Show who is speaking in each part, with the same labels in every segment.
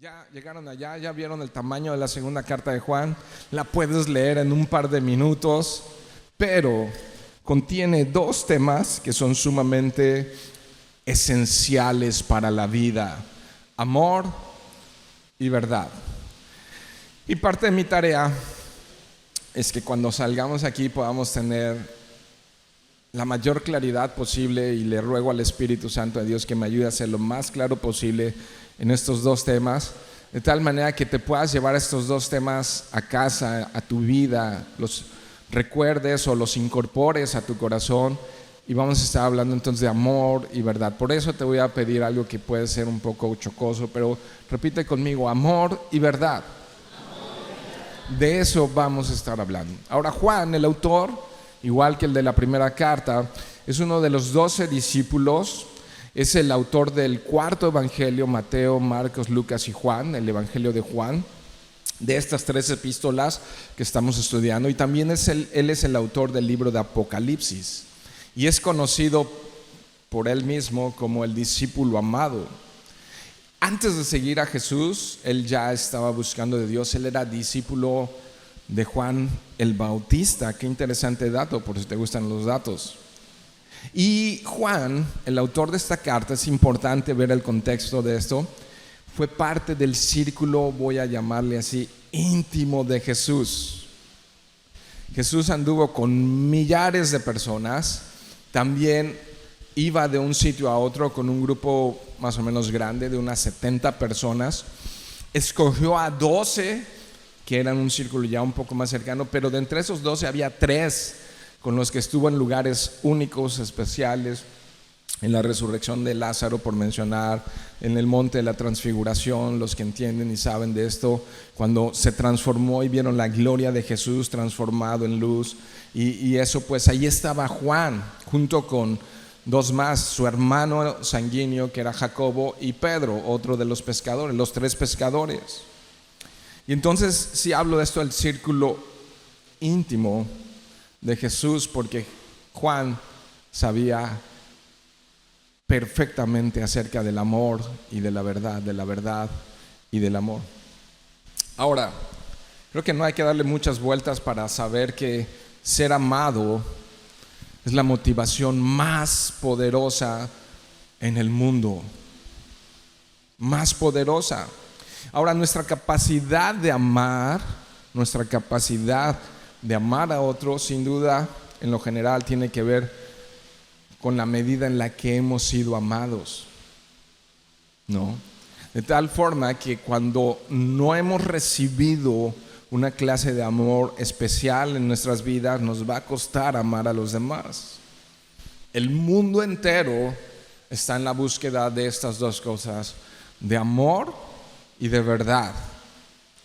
Speaker 1: Ya llegaron allá, ya vieron el tamaño de la segunda carta de Juan, la puedes leer en un par de minutos, pero contiene dos temas que son sumamente esenciales para la vida: amor y verdad. Y parte de mi tarea es que cuando salgamos aquí podamos tener la mayor claridad posible, y le ruego al Espíritu Santo de Dios que me ayude a ser lo más claro posible en estos dos temas, de tal manera que te puedas llevar estos dos temas a casa, a tu vida, los recuerdes o los incorpores a tu corazón. Y vamos a estar hablando entonces de amor y verdad. Por eso te voy a pedir algo que puede ser un poco chocoso, pero repite conmigo: amor y verdad. De eso vamos a estar hablando. Ahora, Juan, el autor, igual que el de la primera carta, es uno de los 12 discípulos. Es el autor del cuarto evangelio: Mateo, Marcos, Lucas y Juan, el evangelio de Juan, de estas 3 epístolas que estamos estudiando. Y también él es el autor del libro de Apocalipsis, y es conocido por él mismo como el discípulo amado. Antes de seguir a Jesús, él ya estaba buscando de Dios. Él era discípulo de Juan el Bautista. Qué interesante dato, por si te gustan los datos. Y Juan, el autor de esta carta, es importante ver el contexto de esto, fue parte del círculo, voy a llamarle así, íntimo de Jesús. Jesús anduvo con millares de personas, también iba de un sitio a otro con un grupo más o menos grande de unas 70 personas. Escogió a 12 que eran un círculo ya un poco más cercano, pero de entre esos 12 había 3 con los que estuvo en lugares únicos, especiales: en la resurrección de Lázaro, por mencionar, en el monte de la transfiguración. Los que entienden y saben de esto, cuando se transformó y vieron la gloria de Jesús transformado en luz, y eso, pues ahí estaba Juan, junto con 2 más, su hermano sanguíneo que era Jacobo, y Pedro, otro de los pescadores, los 3 pescadores. Y entonces sí hablo de esto, el círculo íntimo de Jesús, porque Juan sabía perfectamente acerca del amor y de la verdad y del amor. Ahora, creo que no hay que darle muchas vueltas para saber que ser amado es la motivación más poderosa en el mundo, más poderosa. Ahora, nuestra capacidad de amar a otros, sin duda, en lo general, tiene que ver con la medida en la que hemos sido amados, ¿no? De tal forma que cuando no hemos recibido una clase de amor especial en nuestras vidas, nos va a costar amar a los demás. El mundo entero está en la búsqueda de estas dos cosas, de amor y de verdad,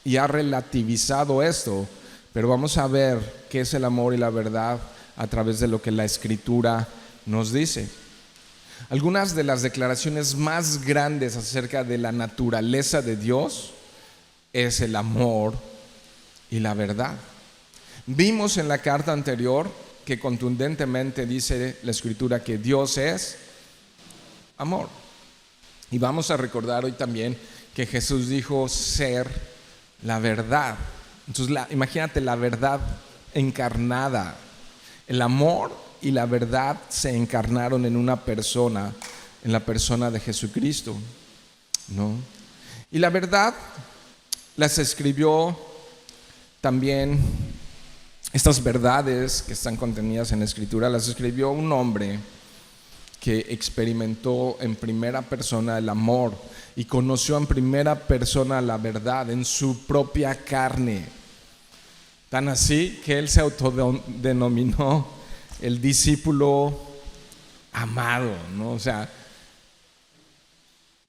Speaker 1: y ha relativizado esto. Pero vamos a ver qué es el amor y la verdad a través de lo que la Escritura nos dice. Algunas de las declaraciones más grandes acerca de la naturaleza de Dios es el amor y la verdad. Vimos en la carta anterior que contundentemente dice la Escritura que Dios es amor. Y vamos a recordar hoy también que Jesús dijo ser la verdad. Entonces imagínate la verdad encarnada. El amor y la verdad se encarnaron en una persona, en la persona de Jesucristo, ¿no? Y la verdad las escribió también. Estas verdades que están contenidas en la Escritura las escribió un hombre que experimentó en primera persona el amor y conoció en primera persona la verdad en su propia carne. Tan así que él se autodenominó el discípulo amado, ¿no? O sea,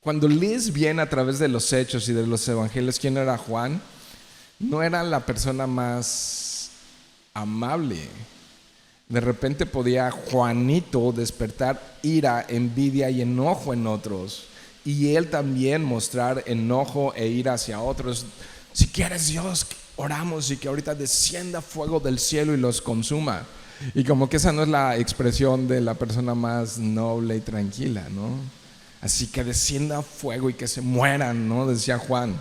Speaker 1: cuando lees bien a través de los hechos y de los evangelios quién era Juan, no era la persona más amable. De repente podía Juanito despertar ira, envidia y enojo en otros, y él también mostrar enojo e ira hacia otros. Si quieres, Dios, oramos y que ahorita descienda fuego del cielo y los consuma. Y como que esa no es la expresión de la persona más noble y tranquila, ¿no? así que descienda fuego y que se mueran, ¿no? Decía Juan.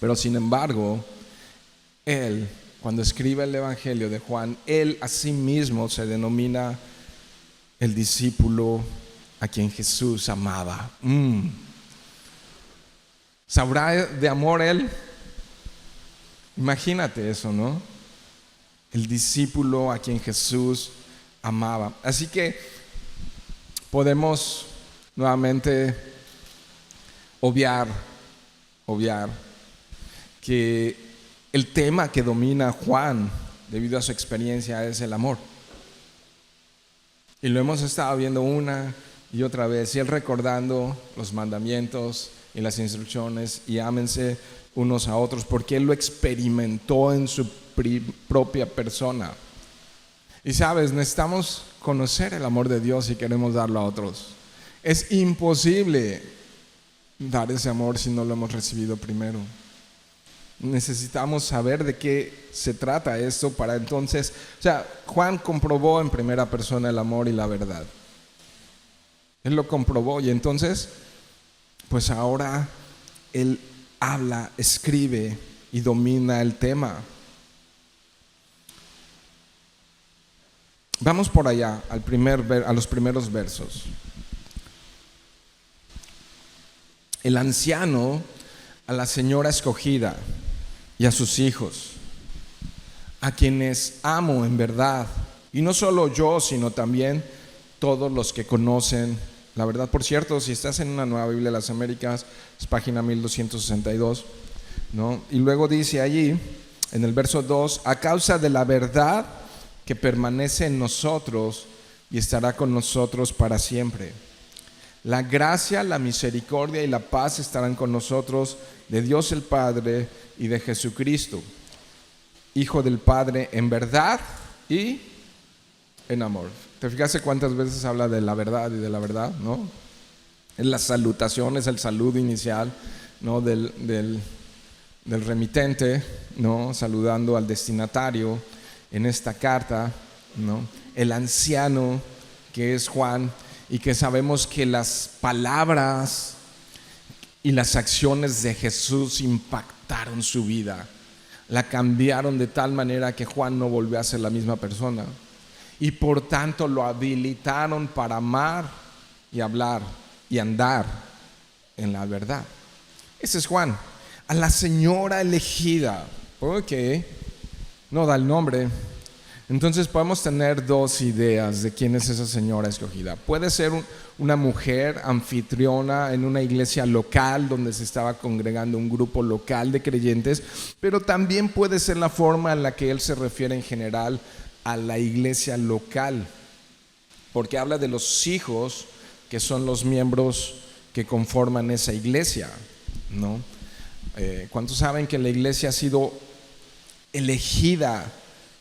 Speaker 1: Pero sin embargo, él, cuando escribe el Evangelio de Juan, él a sí mismo se denomina el discípulo a quien Jesús amaba. ¿Sabrá de amor él? Imagínate eso, ¿no? El discípulo a quien Jesús amaba. Así que podemos nuevamente obviar que el tema que domina a Juan debido a su experiencia es el amor. Y lo hemos estado viendo una y otra vez, y él recordando los mandamientos y las instrucciones, y ámense unos a otros, porque él lo experimentó en su propia persona. Y sabes, necesitamos conocer el amor de Dios si queremos darlo a otros. Es imposible dar ese amor si no lo hemos recibido primero. Necesitamos saber de qué se trata esto para entonces, Juan comprobó en primera persona el amor y la verdad. Él lo comprobó y entonces, pues ahora él habla, escribe y domina el tema. Vamos por allá a los primeros versos. El anciano a la señora escogida y a sus hijos, a quienes amo en verdad, y no solo yo, sino también todos los que conocen la verdad. Por cierto, si estás en una Nueva Biblia de las Américas, es página 1262, ¿no? Y luego dice allí, en el verso 2, a causa de la verdad que permanece en nosotros y estará con nosotros para siempre. La gracia, la misericordia y la paz estarán con nosotros, de Dios el Padre y de Jesucristo, Hijo del Padre, en verdad y en amor. ¿Te fijaste cuántas veces habla de la verdad y de la verdad, no? Es la salutación, es el saludo inicial, ¿no? del remitente, ¿no? Saludando al destinatario en esta carta, ¿no? El anciano que es Juan, y que sabemos que las palabras y las acciones de Jesús impactaron su vida, la cambiaron de tal manera que Juan no volvió a ser la misma persona, y por tanto lo habilitaron para amar y hablar y andar en la verdad. Ese es Juan. A la señora elegida, porque no da el nombre. Entonces podemos tener dos ideas de quién es esa señora escogida. Puede ser una mujer anfitriona en una iglesia local donde se estaba congregando un grupo local de creyentes, pero también puede ser la forma en la que él se refiere en general a la iglesia local, porque habla de los hijos que son los miembros que conforman esa iglesia, ¿no? ¿Cuántos saben que la iglesia ha sido elegida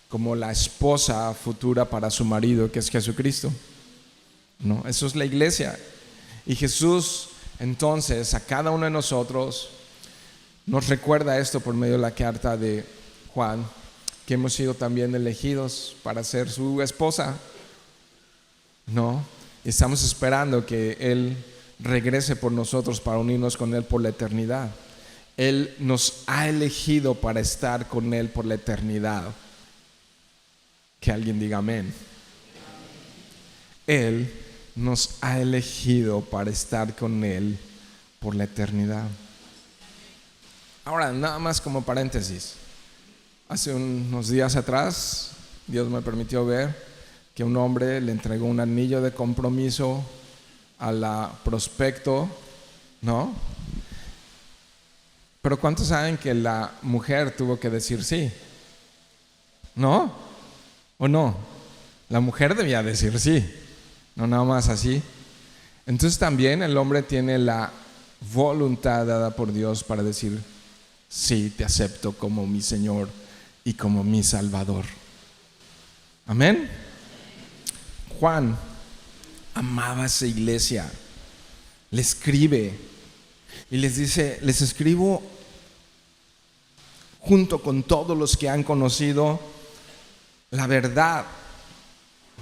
Speaker 1: como la esposa futura para su marido, que es Jesucristo? ¿No? Eso es la iglesia. Y Jesús, entonces, a cada uno de nosotros nos recuerda esto por medio de la carta de Juan, que hemos sido también elegidos para ser su esposa, ¿no? Y estamos esperando que Él regrese por nosotros para unirnos con Él por la eternidad. Él nos ha elegido para estar con Él por la eternidad. Que alguien diga amén. Él nos ha elegido para estar con Él por la eternidad. Ahora, nada más como paréntesis. Hace unos días atrás, Dios me permitió ver que un hombre le entregó un anillo de compromiso a la prospecto, ¿no? Pero ¿cuántos saben que la mujer tuvo que decir sí? ¿No? ¿O no? La mujer debía decir sí, no nada más así. Entonces también el hombre tiene la voluntad dada por Dios para decir sí, te acepto como mi Señor y como mi Salvador. Amén. Juan amaba a esa iglesia, le escribe y les dice: les escribo junto con todos los que han conocido la verdad,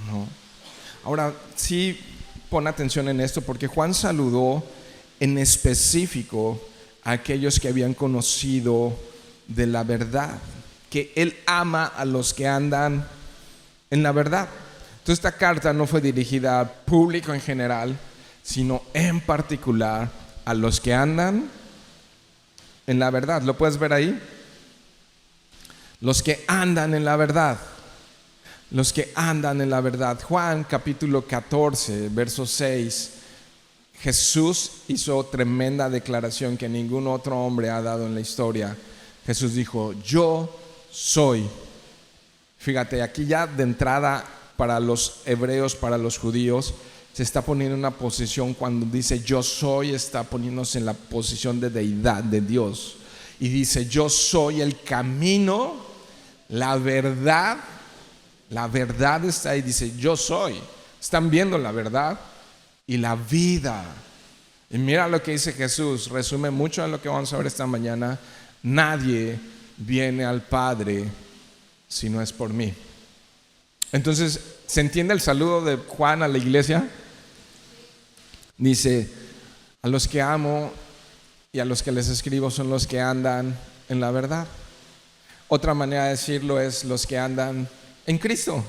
Speaker 1: ¿no? Ahora, sí pon atención en esto, porque Juan saludó en específico a aquellos que habían conocido de la verdad, que él ama a los que andan en la verdad. Entonces esta carta no fue dirigida al público en general, sino en particular a los que andan en la verdad. ¿Lo puedes ver ahí? Los que andan en la verdad. Los que andan en la verdad. Juan capítulo 14, verso 6. Jesús hizo tremenda declaración que ningún otro hombre ha dado en la historia. Jesús dijo: yo soy. Fíjate, aquí ya de entrada, para los hebreos, para los judíos, se está poniendo en una posición. Cuando dice yo soy, está poniéndose en la posición de deidad, de Dios. Y dice: yo soy el camino, la verdad. La verdad está ahí, dice yo soy. Están viendo la verdad y la vida. Y mira lo que dice Jesús, resume mucho de lo que vamos a ver esta mañana. Nadie viene al Padre si no es por mí. Entonces, ¿se entiende el saludo de Juan a la iglesia? Dice: a los que amo y a los que les escribo son los que andan en la verdad. Otra manera de decirlo es los que andan en Cristo,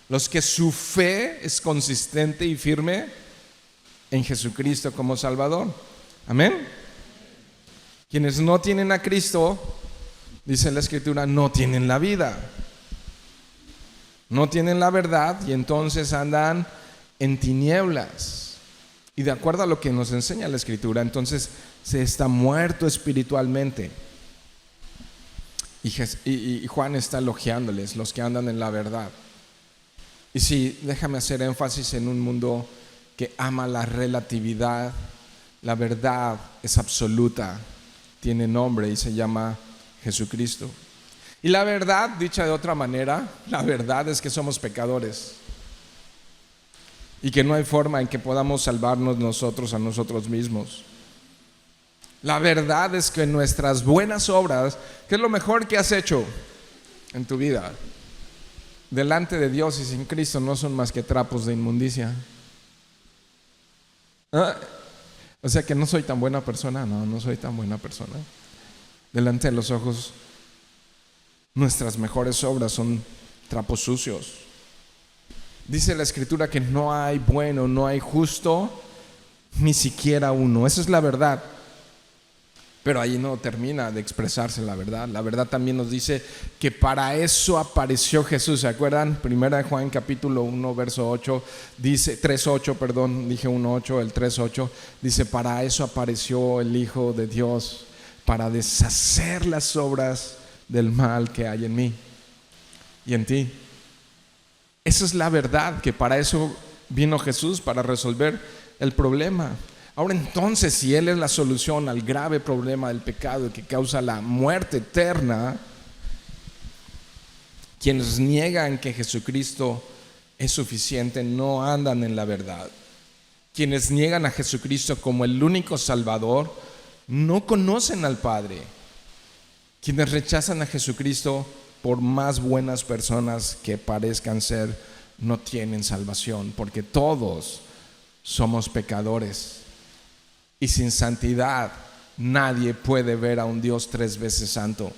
Speaker 1: los que su fe es consistente y firme en Jesucristo como Salvador. Amén. Quienes no tienen a Cristo, dice la Escritura, no tienen la vida, no tienen la verdad, y entonces andan en tinieblas. Y de acuerdo a lo que nos enseña la Escritura, entonces se está muerto espiritualmente. Y Juan está elogiándoles, los que andan en la verdad. Y sí, déjame hacer énfasis en un mundo que ama la relatividad. La verdad es absoluta, tiene nombre y se llama Jesucristo. Y la verdad, dicha de otra manera, la verdad es que somos pecadores y que no hay forma en que podamos salvarnos nosotros a nosotros mismos. La verdad es que nuestras buenas obras, que es lo mejor que has hecho en tu vida, delante de Dios y sin Cristo, no son más que trapos de inmundicia. O sea que no soy tan buena persona. No soy tan buena persona. Delante de los ojos, nuestras mejores obras son trapos sucios. Dice la Escritura que no hay bueno, no hay justo, ni siquiera uno. Esa es la verdad. Pero ahí no termina de expresarse la verdad. La verdad también nos dice que para eso apareció Jesús. ¿Se acuerdan? Primera de Juan capítulo 1 verso 8 dice, 3:8, perdón, dije 1:8, el 3:8 dice: para eso apareció el Hijo de Dios, para deshacer las obras del mal que hay en mí y en ti. Esa es la verdad, que para eso vino Jesús, para resolver el problema. Ahora entonces, si Él es la solución al grave problema del pecado que causa la muerte eterna, quienes niegan que Jesucristo es suficiente no andan en la verdad. Quienes niegan a Jesucristo como el único Salvador no conocen al Padre. Quienes rechazan a Jesucristo, por más buenas personas que parezcan ser, no tienen salvación, porque todos somos pecadores. Y sin santidad nadie puede ver a un Dios 3 veces santo.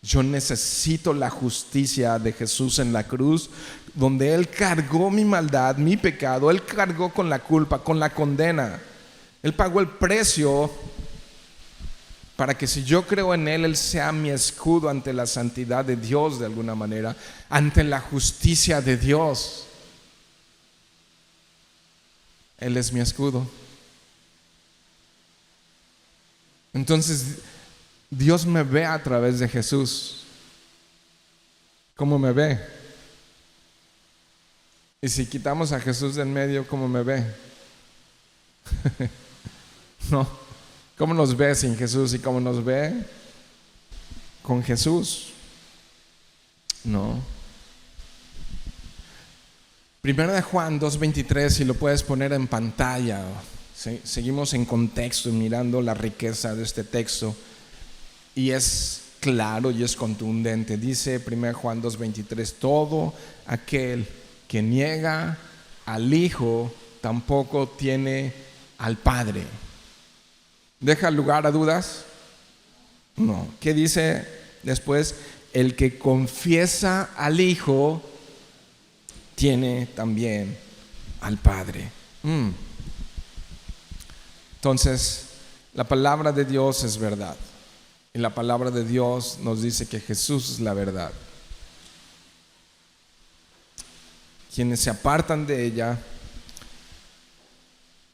Speaker 1: Yo necesito la justicia de Jesús en la cruz, donde Él cargó mi maldad, mi pecado. Él cargó con la culpa, con la condena. Él pagó el precio para que, si yo creo en Él, Él sea mi escudo ante la santidad de Dios, de alguna manera, ante la justicia de Dios. Él es mi escudo. Entonces Dios me ve a través de Jesús. ¿Cómo me ve? Y si quitamos a Jesús del medio, ¿cómo me ve? No. ¿Cómo nos ve sin Jesús y cómo nos ve con Jesús? No. Primera de Juan 2:23, si lo puedes poner en pantalla. Seguimos en contexto, mirando la riqueza de este texto, y es claro y es contundente. Dice 1 Juan 2:23: todo aquel que niega al Hijo, tampoco tiene al Padre. ¿Deja lugar a dudas? No. ¿Qué dice después? El que confiesa al Hijo tiene también al Padre. Entonces, la palabra de Dios es verdad. Y la palabra de Dios nos dice que Jesús es la verdad. Quienes se apartan de ella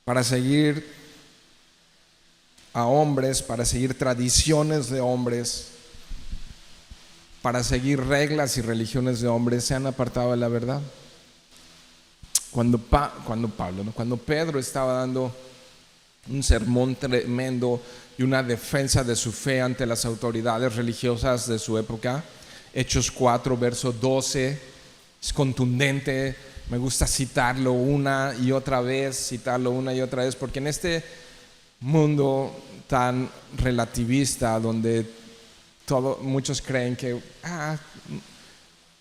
Speaker 1: para seguir a hombres, para seguir tradiciones de hombres, para seguir reglas y religiones de hombres, se han apartado de la verdad. Cuando Pedro estaba dando un sermón tremendo y una defensa de su fe ante las autoridades religiosas de su época, Hechos 4, verso 12, es contundente. Me gusta citarlo una y otra vez, porque en este mundo tan relativista donde muchos creen que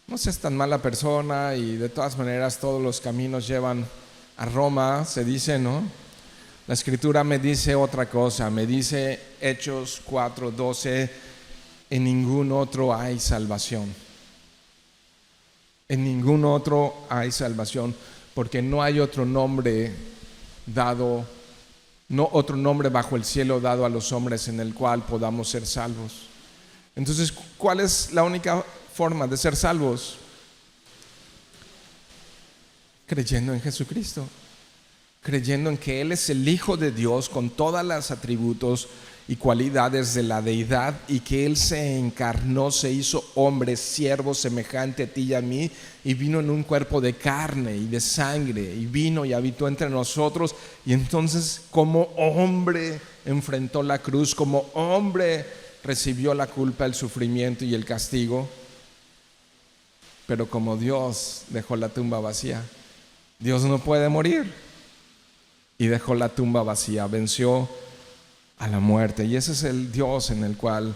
Speaker 1: no seas tan mala persona y de todas maneras todos los caminos llevan a Roma, se dice, ¿no? La escritura me dice otra cosa, me dice Hechos 4:12, en ningún otro hay salvación. En ningún otro hay salvación, porque no hay otro nombre dado, no otro nombre bajo el cielo dado a los hombres en el cual podamos ser salvos. Entonces, ¿cuál es la única forma de ser salvos? Creyendo en Jesucristo, creyendo en que Él es el Hijo de Dios con todos los atributos y cualidades de la deidad, y que Él se encarnó, se hizo hombre, siervo semejante a ti y a mí, y vino en un cuerpo de carne y de sangre, y vino y habitó entre nosotros, y entonces como hombre enfrentó la cruz, como hombre recibió la culpa, el sufrimiento y el castigo, pero como Dios dejó la tumba vacía. Dios no puede morir, y dejó la tumba vacía, venció a la muerte, y ese es el Dios en el cual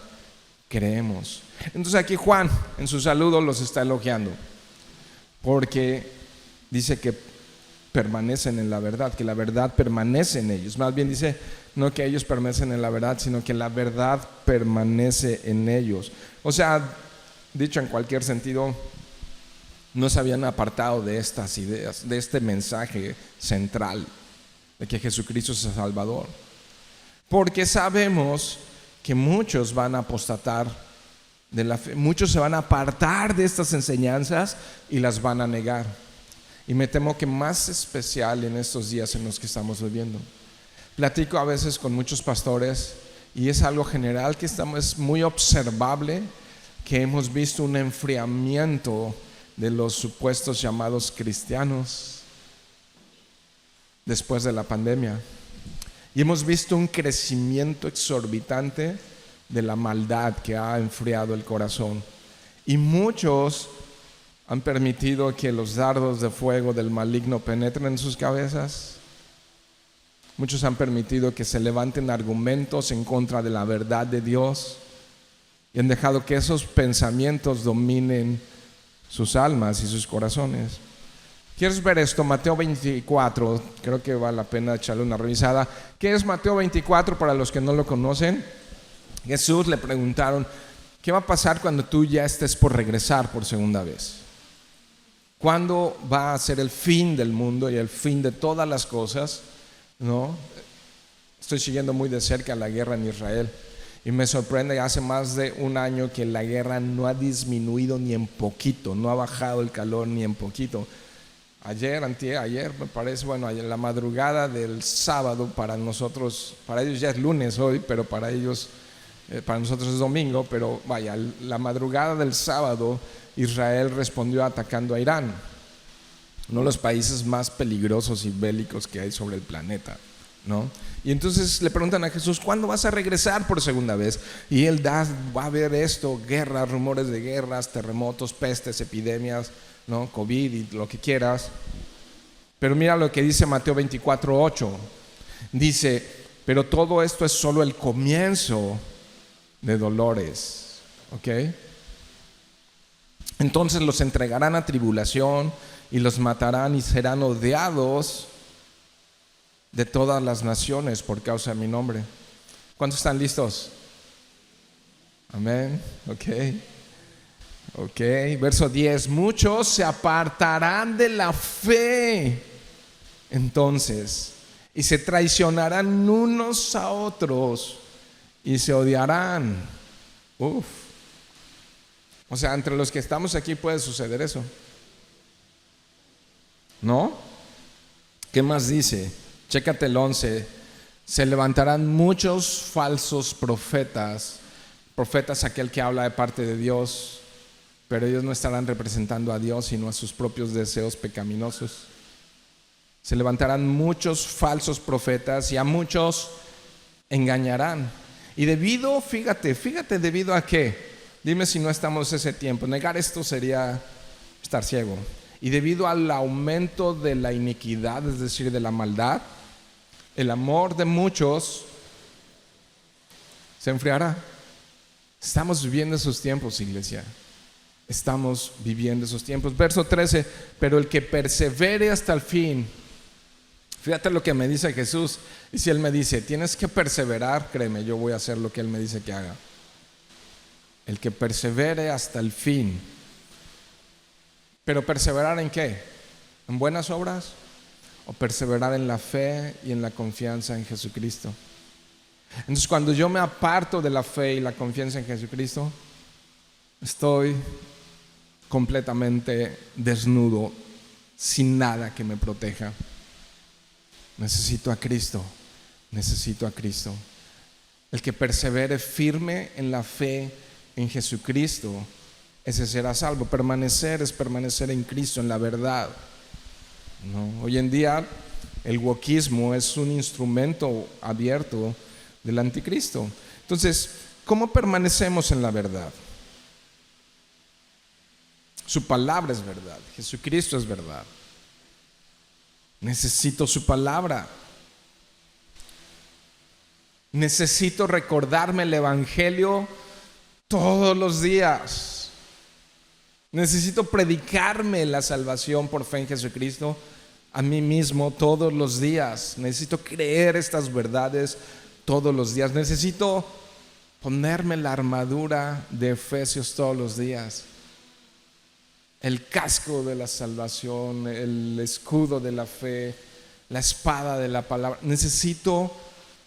Speaker 1: creemos. Entonces aquí Juan en su saludo los está elogiando, porque dice que permanecen en la verdad, que la verdad permanece en ellos. Más bien dice, no que ellos permanecen en la verdad, sino que la verdad permanece en ellos. O sea, dicho en cualquier sentido, no se habían apartado de estas ideas, de este mensaje central de que Jesucristo es el Salvador. Porque sabemos que muchos van a apostatar de la fe, muchos se van a apartar de estas enseñanzas y las van a negar. Y me temo que más especial en estos días en los que estamos viviendo. Platico a veces con muchos pastores y es algo general que es muy observable, que hemos visto un enfriamiento de los supuestos llamados cristianos después de la pandemia. Y hemos visto un crecimiento exorbitante de la maldad que ha enfriado el corazón. Y muchos han permitido que los dardos de fuego del maligno penetren en sus cabezas. Muchos han permitido que se levanten argumentos en contra de la verdad de Dios. Y han dejado que esos pensamientos dominen sus almas y sus corazones. ¿Quieres ver esto? Mateo 24, creo que vale la pena echarle una revisada. ¿Qué es Mateo 24 para los que no lo conocen? Jesús le preguntaron, ¿qué va a pasar cuando tú ya estés por regresar por segunda vez? ¿Cuándo va a ser el fin del mundo y el fin de todas las cosas? ¿No? Estoy siguiendo muy de cerca la guerra en Israel y me sorprende, hace más de un año que la guerra no ha disminuido ni en poquito, no ha bajado el calor ni en poquito. Ayer me parece, la madrugada del sábado para nosotros, para ellos ya es lunes hoy, pero para ellos, para nosotros es domingo, pero la madrugada del sábado Israel respondió atacando a Irán, uno de los países más peligrosos y bélicos que hay sobre el planeta, ¿no? Y entonces le preguntan a Jesús, ¿cuándo vas a regresar por segunda vez? Y él va a haber esto, guerras, rumores de guerras, terremotos, pestes, epidemias, ¿no? COVID y lo que quieras. Pero mira lo que dice Mateo 24:8. Dice, pero todo esto es solo el comienzo de dolores. ¿Ok? Entonces los entregarán a tribulación y los matarán y serán odiados de todas las naciones por causa de mi nombre. ¿Cuántos están listos? Amén. Ok. Verso 10. Muchos se apartarán de la fe entonces y se traicionarán unos a otros y se odiarán. O sea, entre los que estamos aquí puede suceder eso, ¿no? ¿Qué más dice? Chécate el 11. Se levantarán muchos falsos profetas. Profetas, aquel que habla de parte de Dios, pero ellos no estarán representando a Dios, sino a sus propios deseos pecaminosos. Se levantarán muchos falsos profetas y a muchos engañarán. Y fíjate, ¿debido a qué? Dime si no estamos ese tiempo. Negar esto sería estar ciego. Y debido al aumento de la iniquidad, es decir, de la maldad, el amor de muchos se enfriará. Estamos viviendo esos tiempos, iglesia. Estamos viviendo esos tiempos. Verso 13. Pero el que persevere hasta el fin. Fíjate lo que me dice Jesús. Y si Él me dice, tienes que perseverar, créeme, yo voy a hacer lo que Él me dice que haga. El que persevere hasta el fin. ¿Pero perseverar en qué? ¿En buenas obras? ¿O perseverar en la fe y en la confianza en Jesucristo? Entonces, cuando yo me aparto de la fe y la confianza en Jesucristo, estoy completamente desnudo, sin nada que me proteja. Necesito a Cristo. El que persevere firme en la fe en Jesucristo, ese será salvo. Permanecer es permanecer en Cristo, en la verdad, ¿no? Hoy en día el wokismo es un instrumento abierto del anticristo. Entonces, ¿cómo permanecemos en la verdad? Su palabra es verdad, Jesucristo es verdad. Necesito su palabra. Necesito recordarme el evangelio todos los días. Necesito predicarme la salvación por fe en Jesucristo a mí mismo todos los días. Necesito creer estas verdades todos los días. Necesito ponerme la armadura de Efesios todos los días. El casco de la salvación, el escudo de la fe, la espada de la palabra. Necesito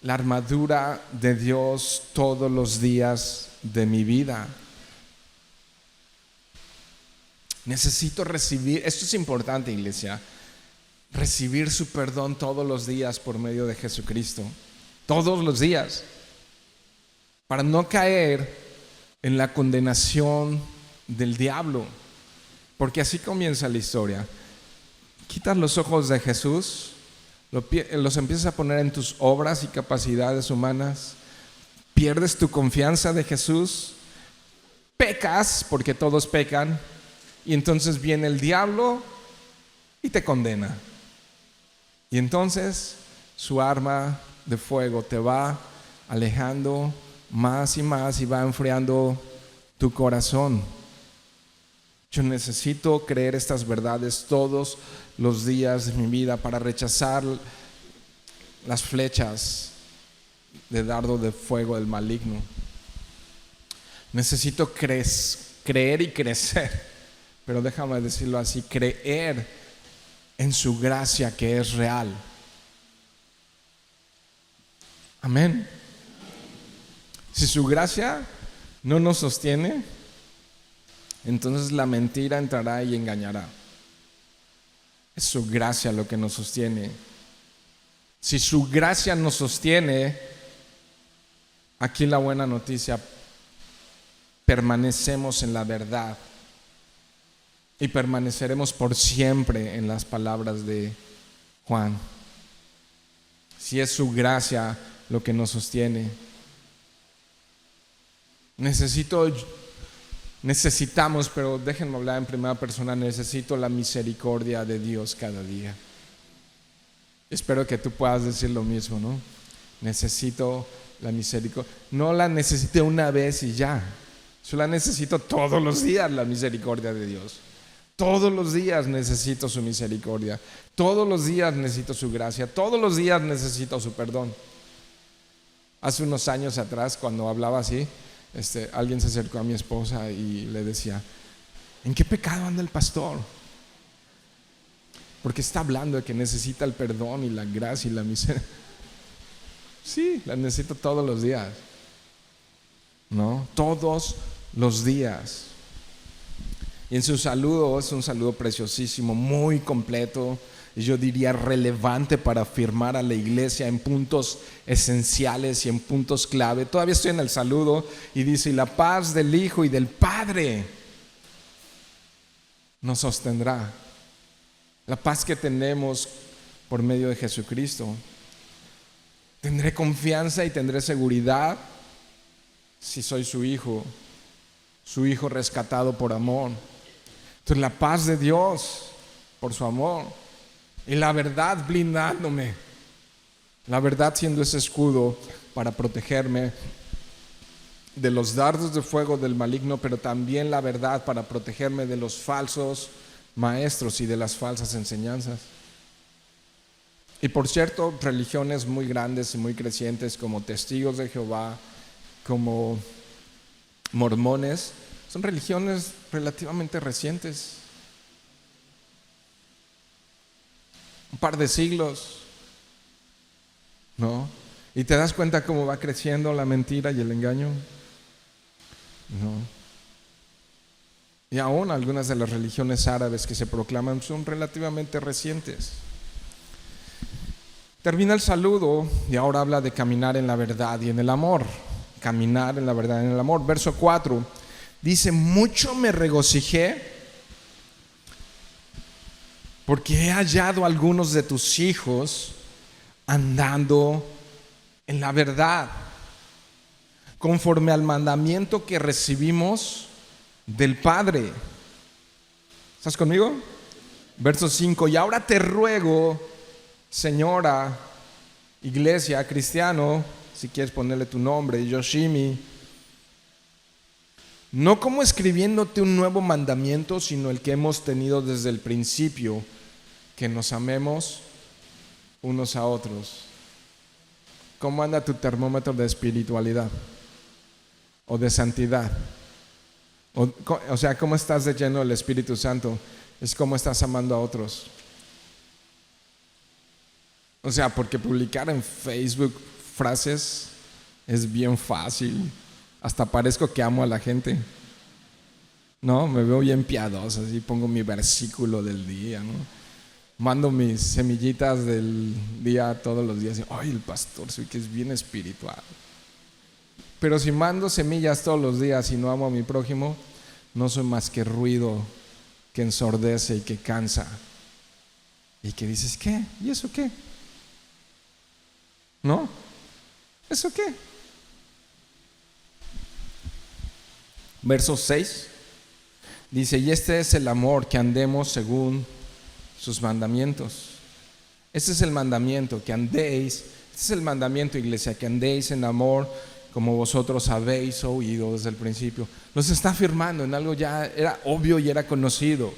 Speaker 1: la armadura de Dios todos los días de mi vida. Necesito recibir, esto es importante, iglesia, recibir su perdón todos los días por medio de Jesucristo. Todos los días. Para no caer en la condenación del diablo. Porque así comienza la historia. Quitas los ojos de Jesús, los empiezas a poner en tus obras y capacidades humanas, pierdes tu confianza de Jesús, pecas, porque todos pecan, y entonces viene el diablo y te condena. Y entonces su arma de fuego te va alejando más y más y va enfriando tu corazón. Yo necesito creer estas verdades todos los días de mi vida para rechazar las flechas de dardo de fuego del maligno. Necesito creer y crecer, pero déjame decirlo así, creer en su gracia que es real. Amén. Si su gracia no nos sostiene, entonces la mentira entrará y engañará. Es su gracia lo que nos sostiene. Si su gracia nos sostiene, aquí la buena noticia, permanecemos en la verdad y permaneceremos por siempre en las palabras de Juan. Si es su gracia lo que nos sostiene. Necesitamos, pero déjenme hablar en primera persona, necesito la misericordia de Dios cada día. Espero que tú puedas decir lo mismo, ¿no? Necesito la misericordia. No la necesité una vez y ya, Yo la necesito todos los días, la misericordia de Dios. Todos los días necesito su misericordia. Todos los días necesito su gracia. Todos los días necesito su perdón. Hace unos años atrás, cuando hablaba así, alguien se acercó a mi esposa y le decía: ¿en qué pecado anda el pastor? Porque está hablando de que necesita el perdón y la gracia y la misericordia. Sí, la necesito todos los días. ¿No? Todos los días. Y en su saludo, es un saludo preciosísimo, muy completo, y yo diría relevante para afirmar a la iglesia en puntos esenciales y en puntos clave. Todavía estoy en el saludo y dice: y la paz del Hijo y del Padre nos sostendrá. La paz que tenemos por medio de Jesucristo. Tendré confianza y tendré seguridad si soy su hijo rescatado por amor. Entonces la paz de Dios por su amor y la verdad blindándome, la verdad siendo ese escudo para protegerme de los dardos de fuego del maligno, pero también la verdad para protegerme de los falsos maestros y de las falsas enseñanzas. Y por cierto, religiones muy grandes y muy crecientes como Testigos de Jehová, como mormones, son religiones relativamente recientes, un par de siglos, ¿no? Y te das cuenta cómo va creciendo la mentira y el engaño, ¿no? Y aún algunas de las religiones árabes que se proclaman son relativamente recientes. Termina el saludo y ahora habla de caminar en la verdad y en el amor. Caminar en la verdad y en el amor. Verso 4 dice: mucho me regocijé porque he hallado a algunos de tus hijos andando en la verdad, conforme al mandamiento que recibimos del Padre. ¿Estás conmigo? Verso 5: y ahora te ruego, señora, iglesia, cristiano, si quieres ponerle tu nombre, Yoshimi, no como escribiéndote un nuevo mandamiento, sino el que hemos tenido desde el principio, que nos amemos unos a otros. ¿Cómo anda tu termómetro de espiritualidad o de santidad? O sea, ¿cómo estás de lleno del Espíritu Santo? Es cómo estás amando a otros. O sea, porque publicar en Facebook frases es bien fácil. Hasta parezco que amo a la gente. No, me veo bien piadoso, así pongo mi versículo del día, ¿no? Mando mis semillitas del día todos los días. Ay, el pastor, soy que es bien espiritual. Pero si mando semillas todos los días y no amo a mi prójimo, no soy más que ruido que ensordece y que cansa. Y que dices: ¿qué? ¿Y eso qué? ¿No? ¿Eso qué? Verso 6 dice: y este es el amor, que andemos según sus mandamientos. Este es el mandamiento, que andéis. Este es el mandamiento, iglesia, que andéis en amor, como vosotros habéis oído desde el principio. Nos está afirmando en algo ya era obvio y era conocido,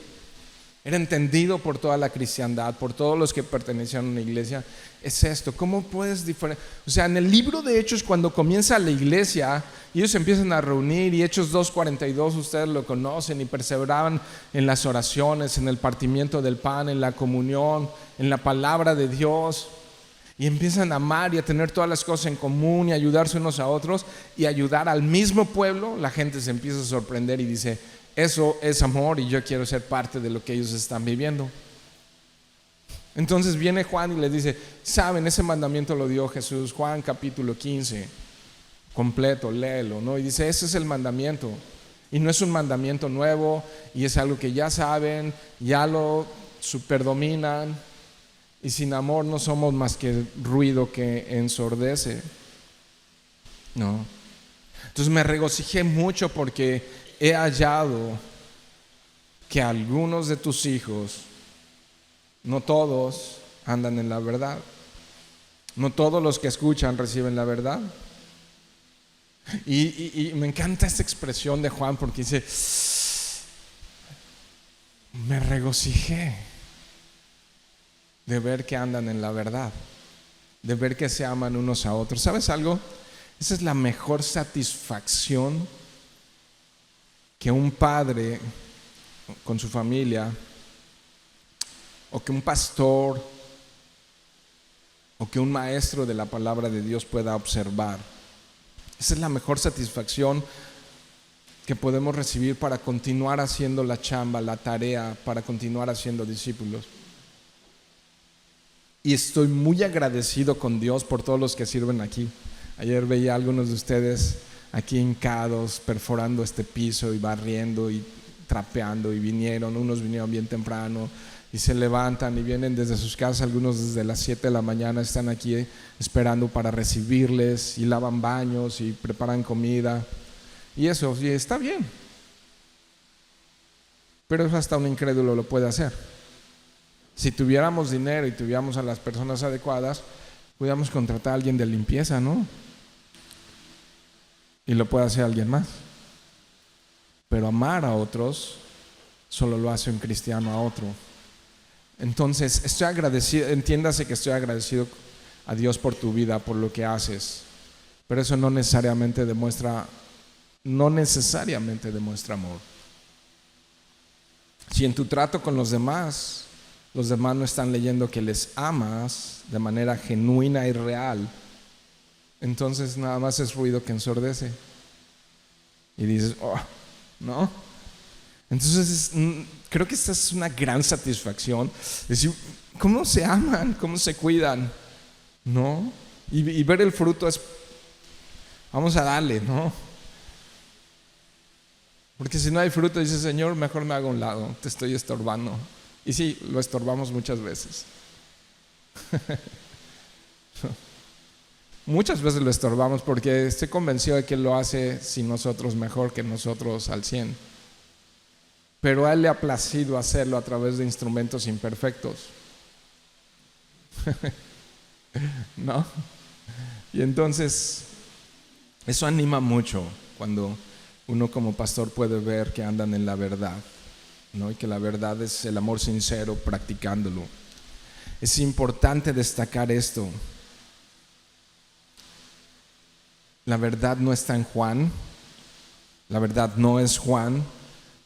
Speaker 1: era entendido por toda la cristiandad, por todos los que pertenecían a una iglesia. Es esto, ¿cómo puedes diferenciar? O sea, en el libro de Hechos, cuando comienza la iglesia, ellos empiezan a reunir, y Hechos 2:42 ustedes lo conocen, y perseveraban en las oraciones, en el partimiento del pan, en la comunión, en la palabra de Dios, y empiezan a amar y a tener todas las cosas en común y ayudarse unos a otros y ayudar al mismo pueblo. La gente se empieza a sorprender y dice: eso es amor y yo quiero ser parte de lo que ellos están viviendo. Entonces viene Juan y les dice: saben, ese mandamiento lo dio Jesús. Juan capítulo 15 completo, léelo, ¿no? Y dice: ese es el mandamiento, y no es un mandamiento nuevo, y es algo que ya saben, ya lo superdominan, y sin amor no somos más que ruido que ensordece, ¿no? Entonces me regocijé mucho porque he hallado que algunos de tus hijos, no todos, andan en la verdad. No todos los que escuchan reciben la verdad. Y me encanta esta expresión de Juan porque dice, me regocijé de ver que andan en la verdad, de ver que se aman unos a otros. ¿Sabes algo? Esa es la mejor satisfacción que un padre con su familia, o que un pastor, o que un maestro de la palabra de Dios pueda observar. Esa es la mejor satisfacción que podemos recibir para continuar haciendo la chamba, la tarea, para continuar haciendo discípulos. Y estoy muy agradecido con Dios por todos los que sirven aquí. Ayer veía a algunos de ustedes aquí hincados, perforando este piso y barriendo y trapeando, y unos vinieron bien temprano y se levantan y vienen desde sus casas, algunos desde las 7 de la mañana están aquí esperando para recibirles, y lavan baños y preparan comida, y eso, y está bien, pero eso hasta un incrédulo lo puede hacer. Si tuviéramos dinero y tuviéramos a las personas adecuadas, pudiéramos contratar a alguien de limpieza, ¿no? Y lo puede hacer alguien más. Pero amar a otros solo lo hace un cristiano a otro. Entonces, estoy agradecido, entiéndase que estoy agradecido a Dios por tu vida, por lo que haces, pero eso no necesariamente demuestra amor. Si en tu trato con los demás no están leyendo que les amas de manera genuina y real, entonces nada más es ruido que ensordece. Y dices, oh, ¿no? Entonces creo que esta es una gran satisfacción, decir, ¿cómo se aman? ¿Cómo se cuidan? ¿No? Y ver el fruto es, vamos a darle, ¿no? Porque si no hay fruto, dice, Señor, mejor me hago a un lado, te estoy estorbando. Y sí, lo estorbamos muchas veces. Muchas veces lo estorbamos porque estoy convencido de que Él lo hace sin nosotros mejor que nosotros al 100. Pero a Él le ha placido hacerlo a través de instrumentos imperfectos. ¿No? Y entonces, eso anima mucho cuando uno como pastor puede ver que andan en la verdad, ¿no? Y que la verdad es el amor sincero practicándolo. Es importante destacar esto. La verdad no está en Juan, la verdad no es Juan.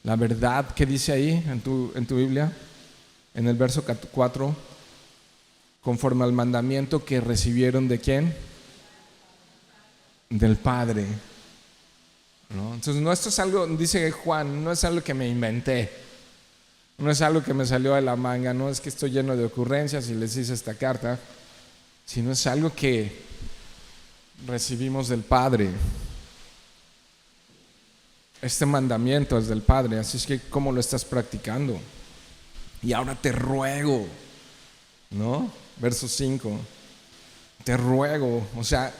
Speaker 1: La verdad, ¿qué dice ahí en tu Biblia? En el verso 4, conforme al mandamiento que recibieron ¿de quién? Del Padre, ¿no? Entonces no, esto es algo, dice Juan, no es algo que me inventé, no es algo que me salió de la manga, no es que estoy lleno de ocurrencias y les hice esta carta, sino es algo que recibimos del Padre. Este mandamiento es del Padre, así es que ¿cómo lo estás practicando? Y ahora te ruego, ¿no? Verso 5, te ruego, o sea,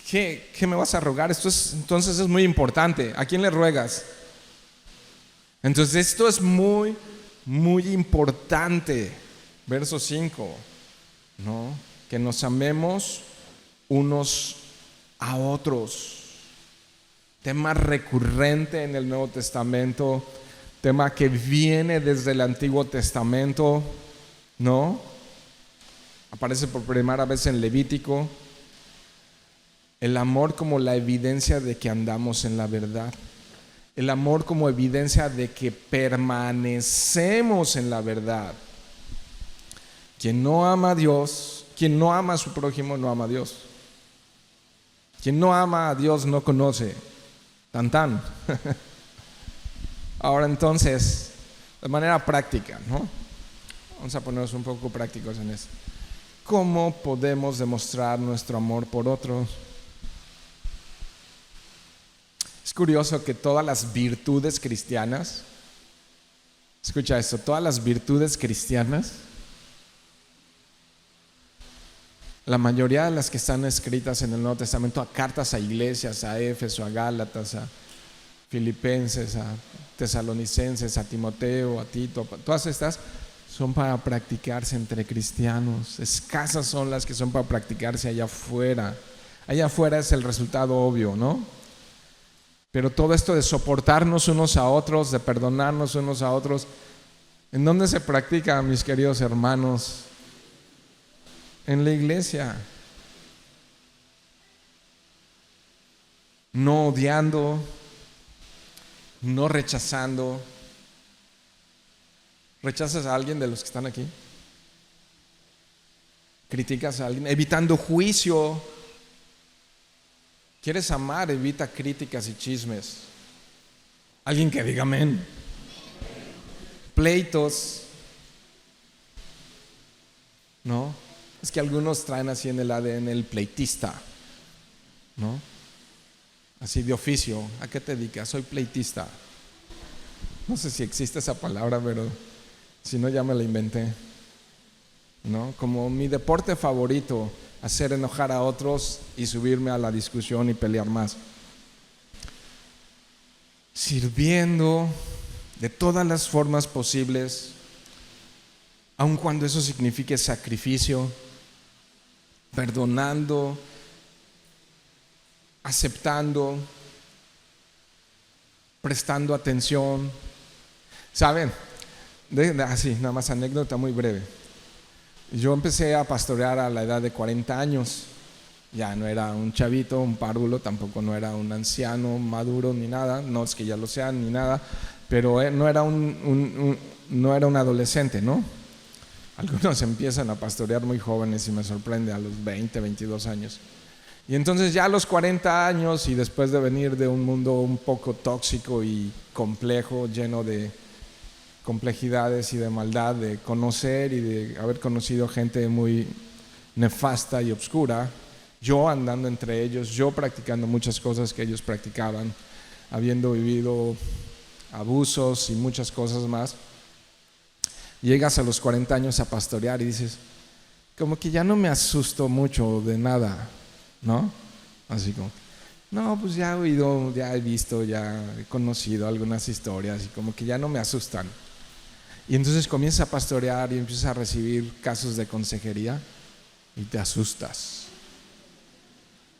Speaker 1: ¿qué me vas a rogar? Entonces es muy importante. ¿A quién le ruegas? Entonces esto es muy, muy importante. Verso 5, ¿no? Que nos amemos unos a otros. Tema recurrente en el Nuevo Testamento, tema que viene desde el Antiguo Testamento, ¿no? Aparece por primera vez en Levítico. El amor como la evidencia de que andamos en la verdad. El amor como evidencia de que permanecemos en la verdad. Quien no ama a Dios, quien no ama a su prójimo, no ama a Dios. Quien no ama a Dios no conoce. Tan. Ahora entonces, de manera práctica, ¿no? Vamos a ponernos un poco prácticos en esto. ¿Cómo podemos demostrar nuestro amor por otros? Es curioso que todas las virtudes cristianas, escucha esto, todas las virtudes cristianas, la mayoría de las que están escritas en el Nuevo Testamento, a cartas a iglesias, a Éfeso, a Gálatas, a Filipenses, a Tesalonicenses, a Timoteo, a Tito, todas estas son para practicarse entre cristianos. Escasas son las que son para practicarse allá afuera. Allá afuera es el resultado obvio, ¿no? Pero todo esto de soportarnos unos a otros, de perdonarnos unos a otros, ¿en dónde se practica, mis queridos hermanos? En la iglesia. No odiando, no rechazando. ¿Rechazas a alguien de los que están aquí? ¿Criticas a alguien? Evitando juicio. ¿Quieres amar? Evita críticas y chismes. Alguien que diga amén. Pleitos. ¿No? Es que algunos traen así en el ADN el pleitista. ¿No? Así de oficio. ¿A qué te dedicas? Soy pleitista. No sé si existe esa palabra, pero si no, ya me la inventé. ¿No? Como mi deporte favorito, hacer enojar a otros y subirme a la discusión y pelear más. Sirviendo de todas las formas posibles, aun cuando eso signifique sacrificio, perdonando, aceptando, prestando atención. ¿Saben? Así, nada más anécdota muy breve. Yo empecé a pastorear a la edad de 40 años. Ya no era un chavito, un párvulo, tampoco no era un anciano maduro ni nada. No es que ya lo sean ni nada, pero no era no era un adolescente, ¿no? Algunos empiezan a pastorear muy jóvenes y me sorprende, a los 20, 22 años. Y entonces ya a los 40 años, y después de venir de un mundo un poco tóxico y complejo, lleno de complejidades y de maldad, de conocer y de haber conocido gente muy nefasta y oscura, yo andando entre ellos, yo practicando muchas cosas que ellos practicaban, habiendo vivido abusos y muchas cosas más, llegas a los 40 años a pastorear y dices, como que ya no me asusto mucho de nada, ¿no? Así como, no, pues ya he oído, ya he visto, ya he conocido algunas historias y como que ya no me asustan. Y entonces comienzas a pastorear y empiezas a recibir casos de consejería y te asustas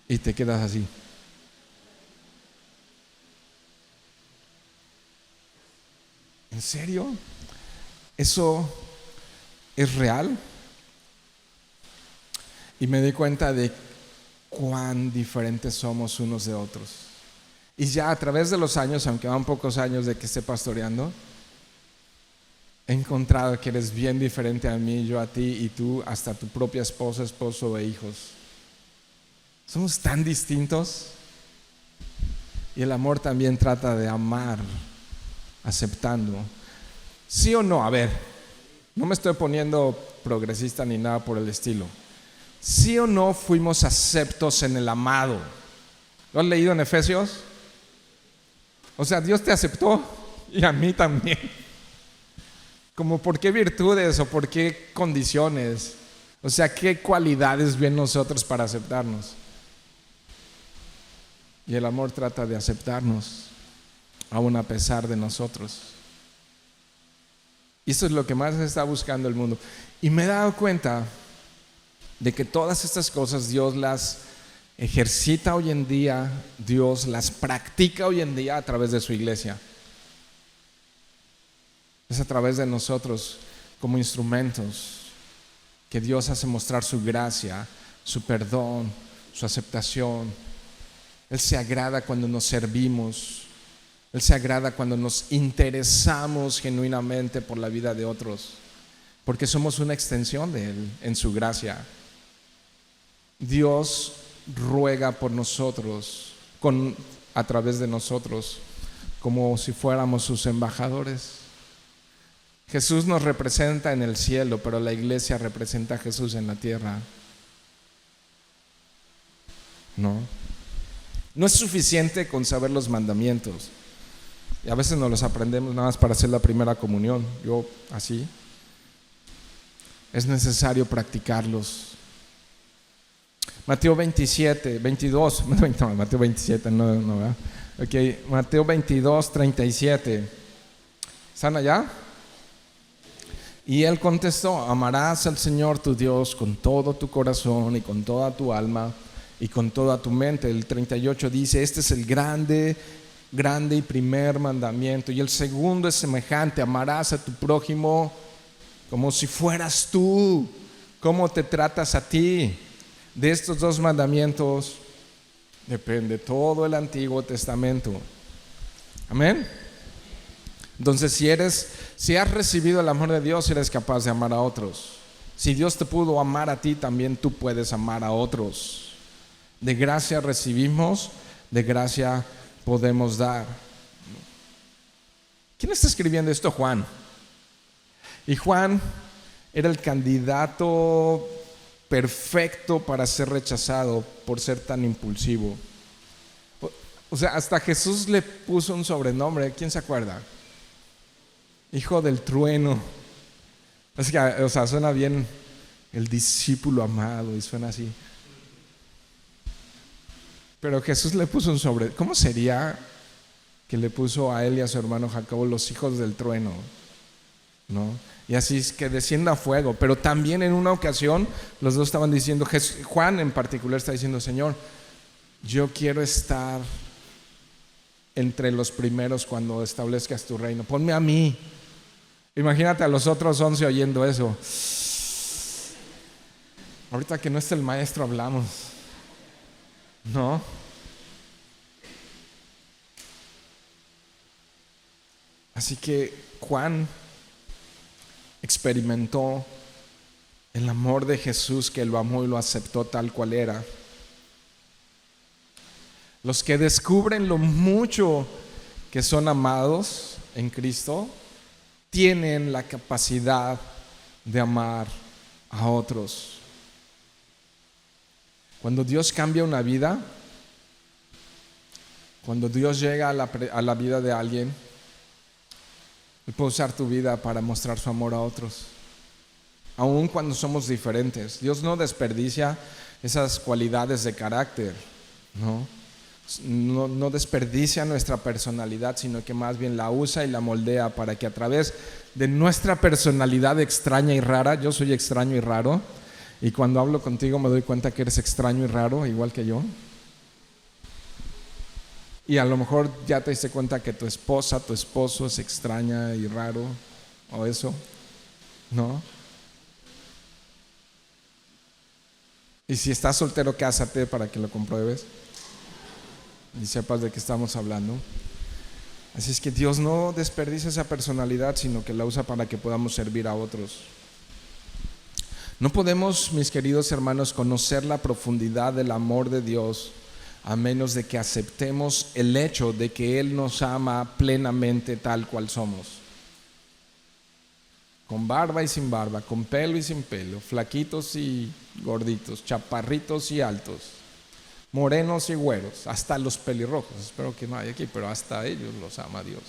Speaker 1: y te quedas así. ¿En serio? ¿Eso es real? Y me di cuenta de cuán diferentes somos unos de otros. Y ya a través de los años, aunque van pocos años de que esté pastoreando, he encontrado que eres bien diferente a mí, yo a ti y tú, hasta tu propia esposa, esposo e hijos. Somos tan distintos. Y el amor también trata de amar, aceptando. ¿Sí o no? A ver, no me estoy poniendo progresista ni nada por el estilo. ¿Sí o no fuimos aceptos en el amado? ¿Lo has leído en Efesios? O sea, Dios te aceptó y a mí también. Como por qué virtudes o por qué condiciones. O sea, qué cualidades ven nosotros para aceptarnos. Y el amor trata de aceptarnos, aún a pesar de nosotros. Y eso es lo que más está buscando el mundo. Y me he dado cuenta de que todas estas cosas Dios las ejercita hoy en día, Dios las practica hoy en día a través de su iglesia. Es a través de nosotros como instrumentos que Dios hace mostrar su gracia, su perdón, su aceptación. Él se agrada cuando nos servimos. Él se agrada cuando nos interesamos genuinamente por la vida de otros, porque somos una extensión de Él en su gracia. Dios ruega por nosotros, a través de nosotros, como si fuéramos sus embajadores. Jesús nos representa en el cielo, pero la iglesia representa a Jesús en la tierra. No es suficiente con saber los mandamientos. Y a veces nos los aprendemos nada más para hacer la primera comunión. Yo así. Es necesario practicarlos. Mateo 27, 22, no, Mateo 27, no, ¿verdad? Ok, Mateo 22, 37. ¿Están allá? Y él contestó: amarás al Señor tu Dios con todo tu corazón y con toda tu alma y con toda tu mente. El 38 dice: este es el grande grande y primer mandamiento. Y el segundo es semejante: amarás a tu prójimo como si fueras tú. ¿Cómo te tratas a ti? De estos dos mandamientos depende todo el Antiguo Testamento. Amén. Entonces, si has recibido el amor de Dios, eres capaz de amar a otros. Si Dios te pudo amar a ti, también tú puedes amar a otros. De gracia recibimos, de gracia podemos dar. ¿Quién está escribiendo esto? Juan. Y Juan era el candidato perfecto para ser rechazado por ser tan impulsivo. O sea, hasta Jesús le puso un sobrenombre. ¿Quién se acuerda? Hijo del trueno. Es que, o sea, suena bien el discípulo amado y suena así. Pero Jesús le puso un sobrenombre. ¿Cómo sería que le puso a él y a su hermano Jacobo los hijos del trueno? ¿No? Y así es que descienda fuego. Pero también en una ocasión los dos estaban diciendo, Juan en particular está diciendo: Señor, yo quiero estar entre los primeros cuando establezcas tu reino. Ponme a mí. Imagínate a los otros 11 oyendo eso. Ahorita que no está el maestro hablamos, ¿no? Así que Juan experimentó el amor de Jesús, que lo amó y lo aceptó tal cual era. Los que descubren lo mucho que son amados en Cristo tienen la capacidad de amar a otros. Cuando Dios cambia una vida, cuando Dios llega a la vida de alguien, Él puede usar tu vida para mostrar su amor a otros. Aun cuando somos diferentes, Dios no desperdicia esas cualidades de carácter, no desperdicia nuestra personalidad, sino que más bien la usa y la moldea para que a través de nuestra personalidad extraña y rara. Yo soy extraño y raro, y cuando hablo contigo me doy cuenta que eres extraño y raro, igual que yo. Y a lo mejor ya te diste cuenta que tu esposa, tu esposo es extraña y raro, o eso, ¿no? Y si estás soltero, cásate para que lo compruebes y sepas de qué estamos hablando. Así es que Dios no desperdicia esa personalidad, sino que la usa para que podamos servir a otros. No podemos, mis queridos hermanos, conocer la profundidad del amor de Dios a menos de que aceptemos el hecho de que Él nos ama plenamente tal cual somos. Con barba y sin barba, con pelo y sin pelo, flaquitos y gorditos, chaparritos y altos, morenos y güeros, hasta los pelirrojos. Espero que no haya aquí, pero hasta ellos los ama Dios.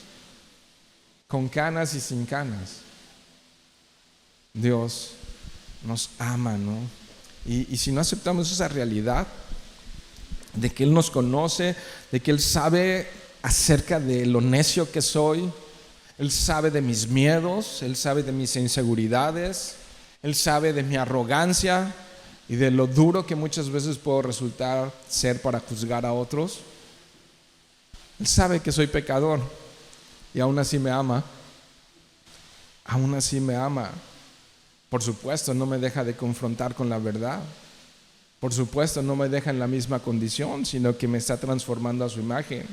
Speaker 1: Con canas y sin canas, Dios nos ama, ¿no? Y si no aceptamos esa realidad de que Él nos conoce, de que Él sabe acerca de lo necio que soy, Él sabe de mis miedos, Él sabe de mis inseguridades, Él sabe de mi arrogancia y de lo duro que muchas veces puedo resultar ser para juzgar a otros. Él sabe que soy pecador y aún así me ama. Aún así me ama. Por supuesto, no me deja de confrontar con la verdad. Por supuesto, no me deja en la misma condición, sino que me está transformando a su imagen.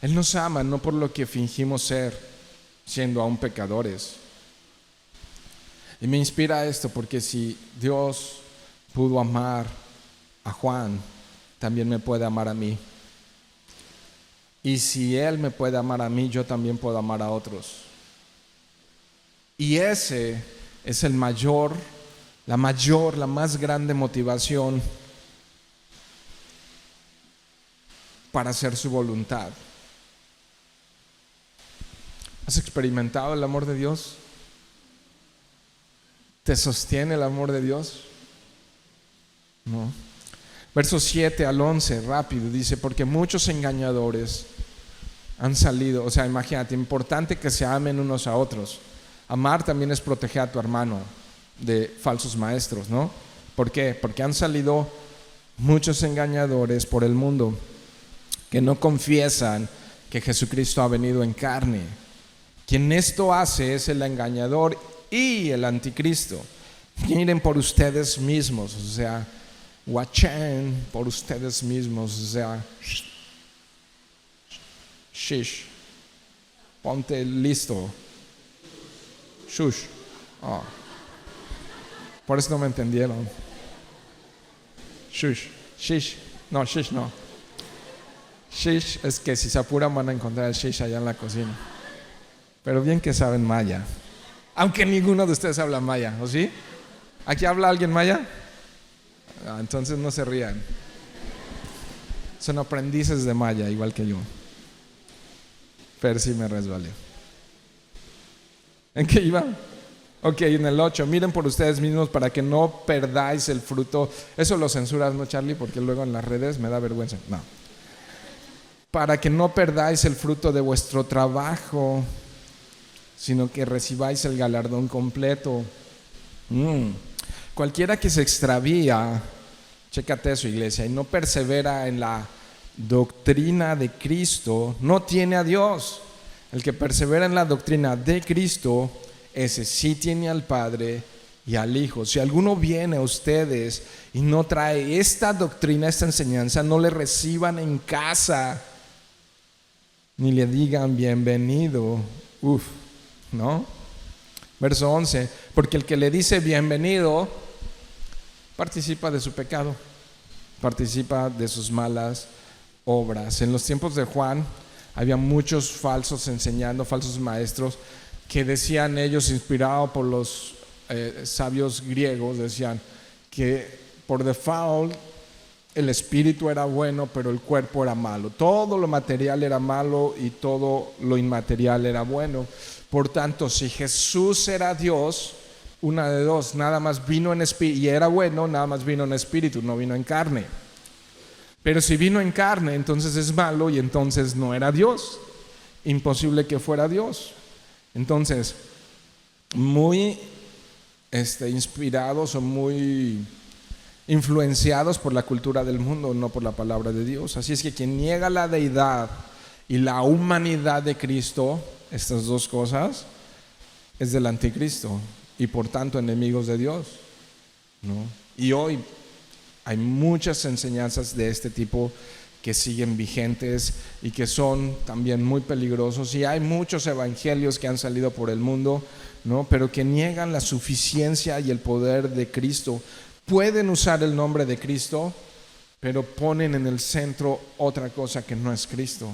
Speaker 1: Él nos ama no por lo que fingimos ser, siendo aún pecadores. Y me inspira esto porque si Dios pudo amar a Juan, también me puede amar a mí. Y si Él me puede amar a mí, yo también puedo amar a otros. Y ese es la más grande motivación para hacer su voluntad. ¿Has experimentado el amor de Dios? ¿Te sostiene el amor de Dios? No. Versos 7 al 11, rápido, dice: porque muchos engañadores han salido. O sea, imagínate, importante que se amen unos a otros. Amar también es proteger a tu hermano de falsos maestros, ¿no? ¿Por qué? Porque han salido muchos engañadores por el mundo que no confiesan que Jesucristo ha venido en carne. Quien esto hace es el engañador y el anticristo. Miren por ustedes mismos, o sea, watchen por ustedes mismos, o sea, shish, ponte listo, shush. Oh. Por eso no me entendieron. Shush, shish, no, shish no. Shish es que si se apuran van a encontrar el shish allá en la cocina. Pero bien que saben maya. Aunque ninguno de ustedes habla maya, ¿o sí? ¿Aquí habla alguien maya? Entonces no se rían. Son aprendices de maya, igual que yo. Pero sí me resbalé. ¿En qué iba? Ok, en el 8. Miren por ustedes mismos para que no perdáis el fruto. Eso lo censuras, ¿no, Charlie? Porque luego en las redes me da vergüenza. No. Para que no perdáis el fruto de vuestro trabajo, sino que recibáis el galardón completo. Cualquiera que se extravía, chécate eso, iglesia, y no persevera en la doctrina de Cristo, no tiene a Dios. El que persevera en la doctrina de Cristo, ese sí tiene al Padre y al Hijo. Si alguno viene a ustedes y no trae esta doctrina, esta enseñanza, no le reciban en casa, ni le digan bienvenido. ¿No? Verso 11, porque el que le dice bienvenido participa de su pecado, participa de sus malas obras. En los tiempos de Juan había muchos falsos enseñando, falsos maestros que decían ellos, inspirados por los sabios griegos, decían que por default el espíritu era bueno, pero el cuerpo era malo. Todo lo material era malo y todo lo inmaterial era bueno. Por tanto, si Jesús era Dios, una de dos, nada más vino en espíritu, y era bueno, nada más vino en espíritu, no vino en carne. Pero si vino en carne, entonces es malo y entonces no era Dios. Imposible que fuera Dios. Entonces, muy inspirados o muy influenciados por la cultura del mundo, no por la palabra de Dios. Así es que quien niega la deidad y la humanidad de Cristo, estas dos cosas, es del anticristo y por tanto enemigos de Dios, ¿no? Y hoy hay muchas enseñanzas de este tipo que siguen vigentes y que son también muy peligrosos, y hay muchos evangelios que han salido por el mundo, ¿no? Pero que niegan la suficiencia y el poder de Cristo. Pueden usar el nombre de Cristo, pero ponen en el centro otra cosa que no es Cristo.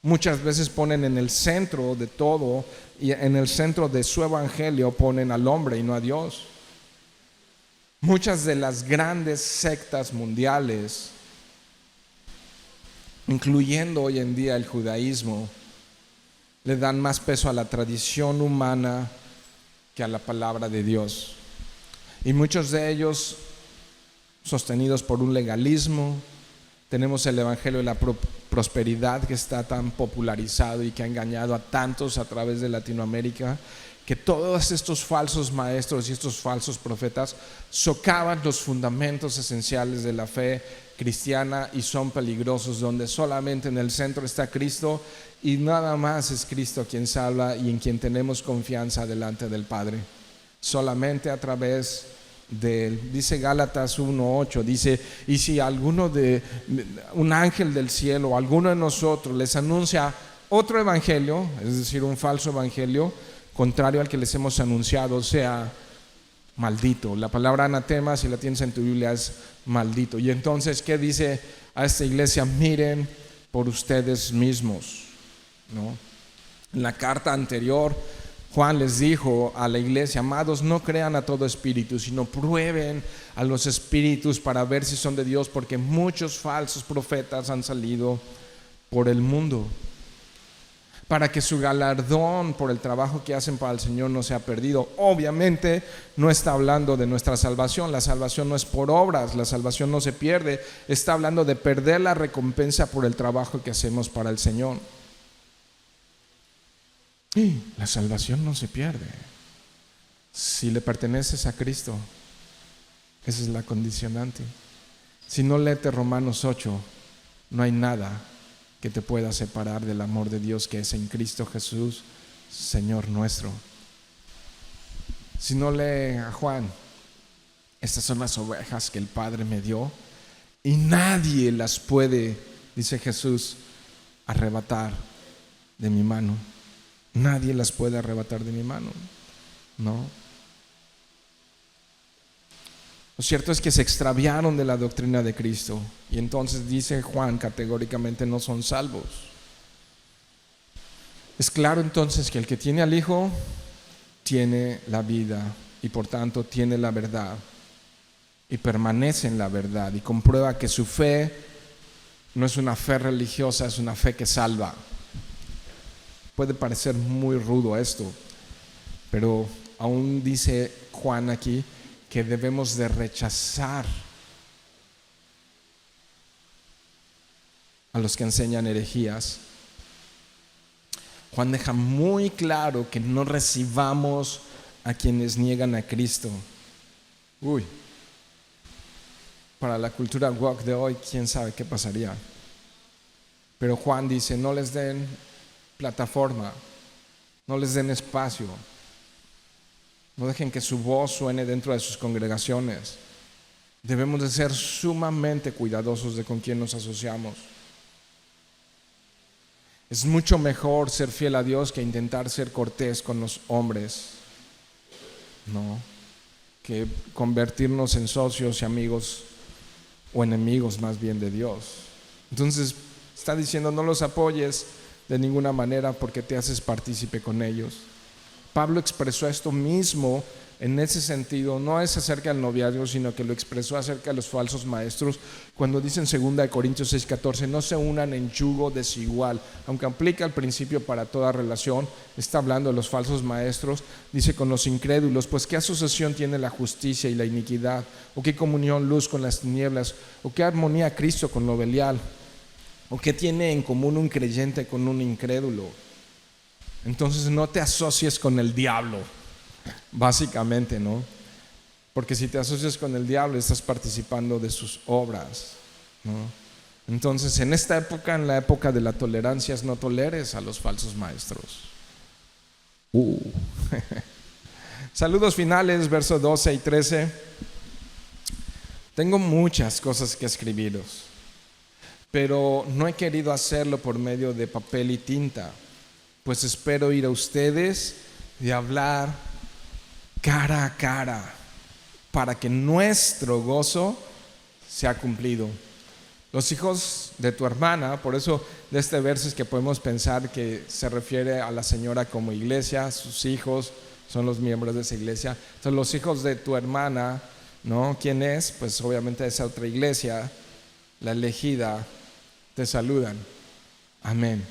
Speaker 1: Muchas veces ponen en el centro de todo, y en el centro de su evangelio ponen al hombre y no a Dios. Muchas de las grandes sectas mundiales, incluyendo hoy en día el judaísmo, le dan más peso a la tradición humana que a la palabra de Dios. Y muchos de ellos sostenidos por un legalismo. Tenemos el evangelio de la prosperidad que está tan popularizado y que ha engañado a tantos a través de Latinoamérica, que todos estos falsos maestros y estos falsos profetas socavan los fundamentos esenciales de la fe cristiana y son peligrosos, donde solamente en el centro está Cristo y nada más es Cristo quien salva y en quien tenemos confianza delante del Padre. Solamente a través de él. Dice Gálatas 1:8, dice: y si alguno de un ángel del cielo o alguno de nosotros les anuncia otro evangelio, es decir, un falso evangelio contrario al que les hemos anunciado, sea maldito. La palabra anatema, si la tienes en tu Biblia, es maldito. Y entonces, ¿qué dice a esta iglesia? Miren por ustedes mismos, ¿no? En la carta anterior, Juan les dijo a la iglesia: amados, no crean a todo espíritu, sino prueben a los espíritus para ver si son de Dios, porque muchos falsos profetas han salido por el mundo, para que su galardón por el trabajo que hacen para el Señor no sea perdido. Obviamente no está hablando de nuestra salvación. La salvación no es por obras, la salvación no se pierde. Está hablando de perder la recompensa por el trabajo que hacemos para el Señor. Y la salvación no se pierde si le perteneces a Cristo. Esa es la condicionante. Si no, léete Romanos 8. No hay nada que te pueda separar del amor de Dios que es en Cristo Jesús, Señor nuestro. Si no, lee a Juan. Estas son las ovejas que el Padre me dio y nadie las puede, dice Jesús, arrebatar de mi mano. Nadie las puede arrebatar de mi mano, ¿no? Lo cierto es que se extraviaron de la doctrina de Cristo y entonces dice Juan categóricamente no son salvos. Es claro entonces que el que tiene al Hijo tiene la vida y por tanto tiene la verdad y permanece en la verdad y comprueba que su fe no es una fe religiosa, es una fe que salva. Puede parecer muy rudo esto, pero aún dice Juan aquí que debemos de rechazar a los que enseñan herejías. Juan deja muy claro que no recibamos a quienes niegan a Cristo. Para la cultura woke de hoy, quién sabe qué pasaría. Pero Juan dice, no les den plataforma, no les den espacio, no dejen que su voz suene dentro de sus congregaciones. Debemos de ser sumamente cuidadosos de con quién nos asociamos. Es mucho mejor ser fiel a Dios que intentar ser cortés con los hombres, ¿no? Que convertirnos en socios y amigos o enemigos más bien de Dios. Entonces está diciendo no los apoyes de ninguna manera porque te haces partícipe con ellos. Pablo expresó esto mismo en ese sentido, no es acerca del noviazgo, sino que lo expresó acerca de los falsos maestros cuando dice en 2 Corintios 6:14, no se unan en yugo desigual. Aunque aplica el principio para toda relación, está hablando de los falsos maestros, dice con los incrédulos, pues qué asociación tiene la justicia y la iniquidad, o qué comunión luz con las tinieblas, o qué armonía Cristo con lo Belial, o qué tiene en común un creyente con un incrédulo. Entonces no te asocies con el diablo, básicamente, ¿no? Porque si te asocias con el diablo estás participando de sus obras, ¿no? Entonces en esta época, en la época de la tolerancia, no toleres a los falsos maestros. Saludos finales, versos 12 y 13. Tengo muchas cosas que escribiros, pero no he querido hacerlo por medio de papel y tinta, pues espero ir a ustedes y hablar cara a cara para que nuestro gozo sea cumplido. Los hijos de tu hermana, por eso de este verso es que podemos pensar que se refiere a la señora como iglesia, sus hijos son los miembros de esa iglesia. Entonces los hijos de tu hermana, ¿no? ¿Quién es? Pues obviamente esa otra iglesia, la elegida, te saludan. Amén,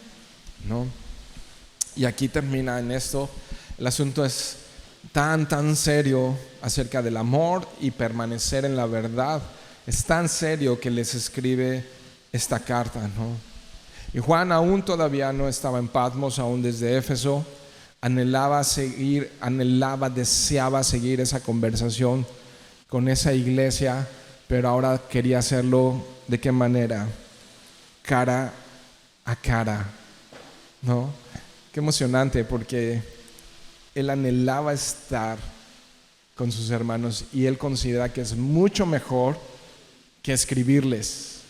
Speaker 1: ¿no? Y aquí termina en esto. El asunto es tan serio acerca del amor y permanecer en la verdad. Es tan serio que les escribe esta carta, ¿no? Y Juan aún todavía no estaba en Patmos, aún desde Éfeso. Deseaba seguir esa conversación con esa iglesia, pero ahora quería hacerlo ¿de qué manera? Cara a cara, ¿no? Qué emocionante, porque él anhelaba estar con sus hermanos y él considera que es mucho mejor que escribirles,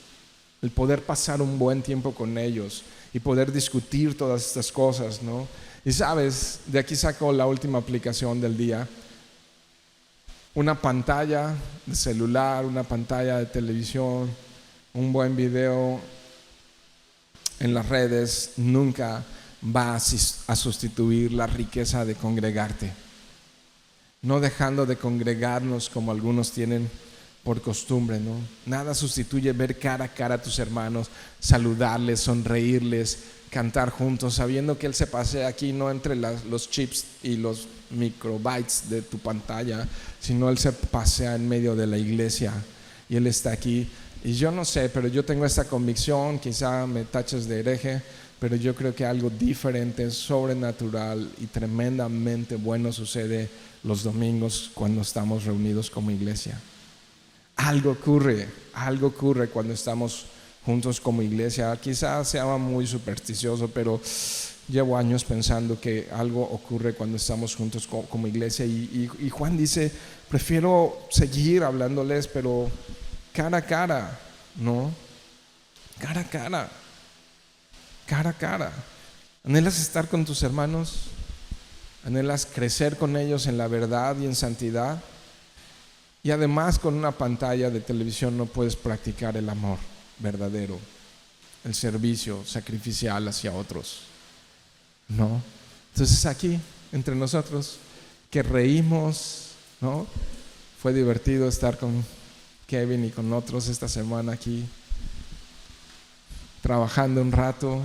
Speaker 1: el poder pasar un buen tiempo con ellos y poder discutir todas estas cosas, ¿no? Y sabes, de aquí saco la última aplicación del día. Una pantalla de celular, una pantalla de televisión, un buen video en las redes nunca va a sustituir la riqueza de congregarte. No dejando de congregarnos como algunos tienen por costumbre, ¿no? Nada sustituye ver cara a cara a tus hermanos, saludarles, sonreírles, cantar juntos, sabiendo que Él se pasea aquí no entre los chips y los microbytes de tu pantalla, sino Él se pasea en medio de la iglesia y Él está aquí. Y yo no sé, pero yo tengo esta convicción, quizá me taches de hereje, pero yo creo que algo diferente, sobrenatural y tremendamente bueno sucede los domingos cuando estamos reunidos como iglesia. algo ocurre cuando estamos juntos como iglesia. Quizás sea muy supersticioso, pero llevo años pensando que algo ocurre cuando estamos juntos como iglesia. Y Juan dice, prefiero seguir hablándoles, pero cara a cara, ¿no? Cara a cara, cara a cara. ¿Anhelas estar con tus hermanos? ¿Anhelas crecer con ellos en la verdad y en santidad? Y además, con una pantalla de televisión no puedes practicar el amor verdadero, el servicio sacrificial hacia otros, ¿no? Entonces aquí, entre nosotros, que reímos, ¿no? Fue divertido estar con Kevin y con otros esta semana aquí, trabajando un rato.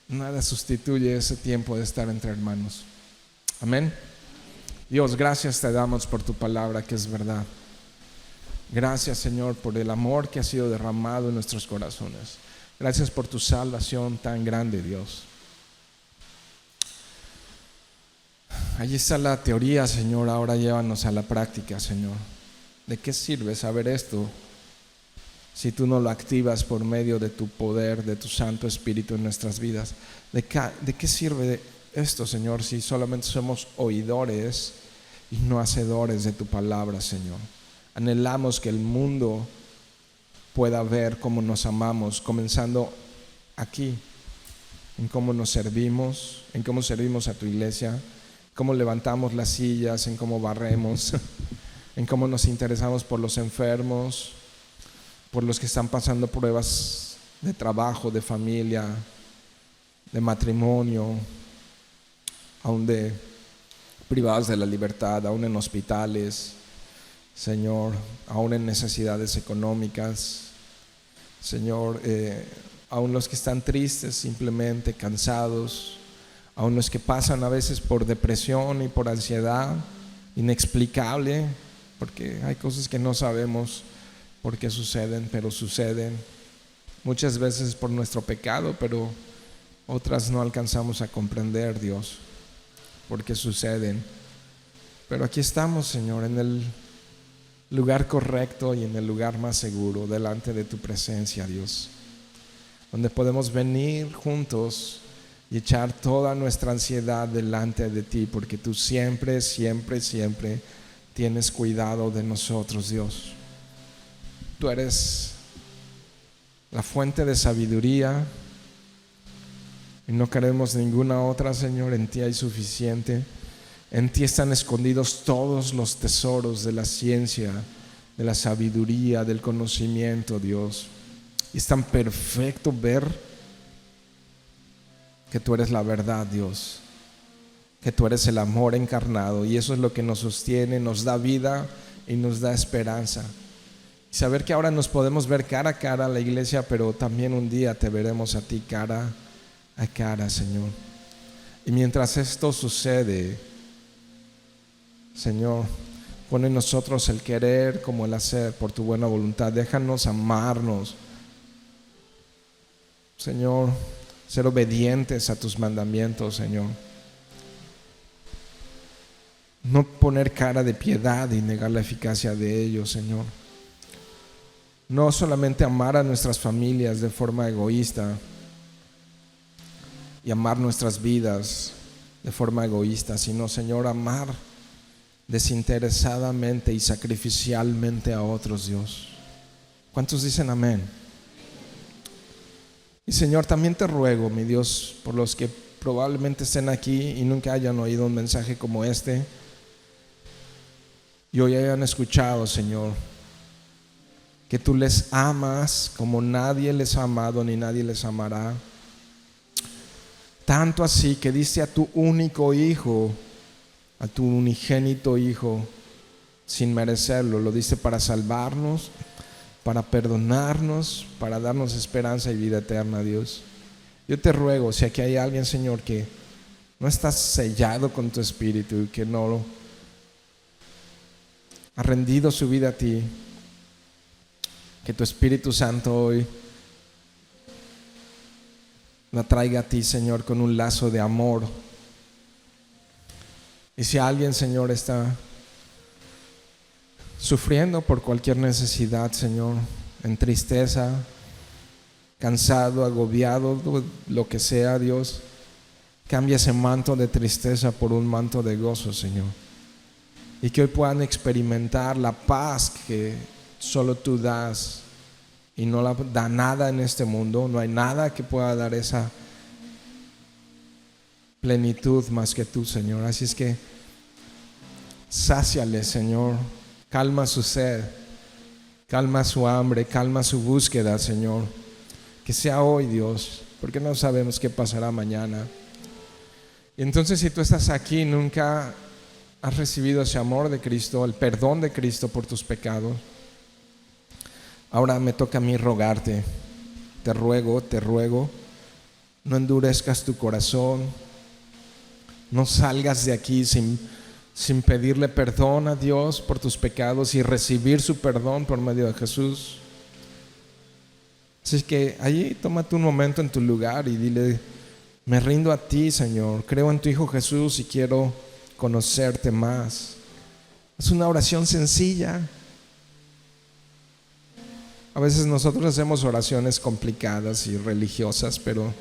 Speaker 1: Nada sustituye ese tiempo de estar entre hermanos. Amén. Dios, gracias te damos por tu palabra que es verdad. Gracias, Señor, por el amor que ha sido derramado en nuestros corazones. Gracias por tu salvación tan grande, Dios. Allí está la teoría, Señor, ahora llévanos a la práctica, Señor. ¿De qué sirve saber esto si tú no lo activas por medio de tu poder, de tu Santo Espíritu en nuestras vidas? ¿De qué sirve esto, Señor, si solamente somos oidores y no hacedores de tu palabra, Señor? Anhelamos que el mundo pueda ver cómo nos amamos, comenzando aquí, en cómo nos servimos, en cómo servimos a tu iglesia, cómo levantamos las sillas, en cómo barremos, en cómo nos interesamos por los enfermos, por los que están pasando pruebas de trabajo, de familia, de matrimonio, aún de privados de la libertad, aún en hospitales, Señor, aún en necesidades económicas, Señor, aún los que están tristes, simplemente cansados, aún los que pasan a veces por depresión y por ansiedad inexplicable, porque hay cosas que no sabemos por qué suceden, pero suceden muchas veces por nuestro pecado, pero otras no alcanzamos a comprender, Dios, por qué suceden. Pero aquí estamos, Señor, en el lugar correcto y en el lugar más seguro, delante de tu presencia, Dios, donde podemos venir juntos y echar toda nuestra ansiedad delante de ti, porque tú siempre, siempre, siempre tienes cuidado de nosotros, Dios. Tú eres la fuente de sabiduría y no queremos ninguna otra, Señor. En ti hay suficiente. En ti están escondidos todos los tesoros de la ciencia, de la sabiduría, del conocimiento, Dios. Y es tan perfecto ver que tú eres la verdad, Dios, que tú eres el amor encarnado, y eso es lo que nos sostiene, nos da vida y nos da esperanza. Y saber que ahora nos podemos ver cara a cara a la iglesia, pero también un día te veremos a ti cara a cara, Señor. Y mientras esto sucede, Señor, pon en nosotros el querer como el hacer por tu buena voluntad. Déjanos amarnos, Señor, ser obedientes a tus mandamientos, Señor. No poner cara de piedad y negar la eficacia de ellos, Señor. No solamente amar a nuestras familias de forma egoísta y amar nuestras vidas de forma egoísta, sino, Señor, amar desinteresadamente y sacrificialmente a otros, Dios. ¿Cuántos dicen amén? Y Señor, también te ruego, mi Dios, por los que probablemente estén aquí y nunca hayan oído un mensaje como este y hoy hayan escuchado, Señor, que tú les amas como nadie les ha amado ni nadie les amará, tanto así que diste a tu único hijo, a tu unigénito hijo, sin merecerlo. Lo diste para salvarnos, para perdonarnos, para darnos esperanza y vida eterna, Dios. Yo te ruego, si aquí hay alguien, Señor, que no está sellado con tu espíritu y que no ha rendido su vida a ti, que tu Espíritu Santo hoy la traiga a ti, Señor, con un lazo de amor. Y si alguien, Señor, está sufriendo por cualquier necesidad, Señor, en tristeza, cansado, agobiado, lo que sea, Dios, cambia ese manto de tristeza por un manto de gozo, Señor. Y que hoy puedan experimentar la paz que solo tú das y no la da nada en este mundo. No hay nada que pueda dar esa plenitud más que tú, Señor. Así es que sáciale, Señor. Calma su sed, calma su hambre, calma su búsqueda, Señor. Que sea hoy, Dios, porque no sabemos qué pasará mañana. Y entonces, si tú estás aquí y nunca has recibido ese amor de Cristo, el perdón de Cristo por tus pecados, ahora me toca a mí rogarte. Te ruego, no endurezcas tu corazón, no salgas de aquí sin pedirle perdón a Dios por tus pecados y recibir su perdón por medio de Jesús. Así que allí tómate un momento en tu lugar y dile: me rindo a ti, Señor, creo en tu Hijo Jesús y quiero conocerte más. Es una oración sencilla. A veces nosotros hacemos oraciones complicadas y religiosas, pero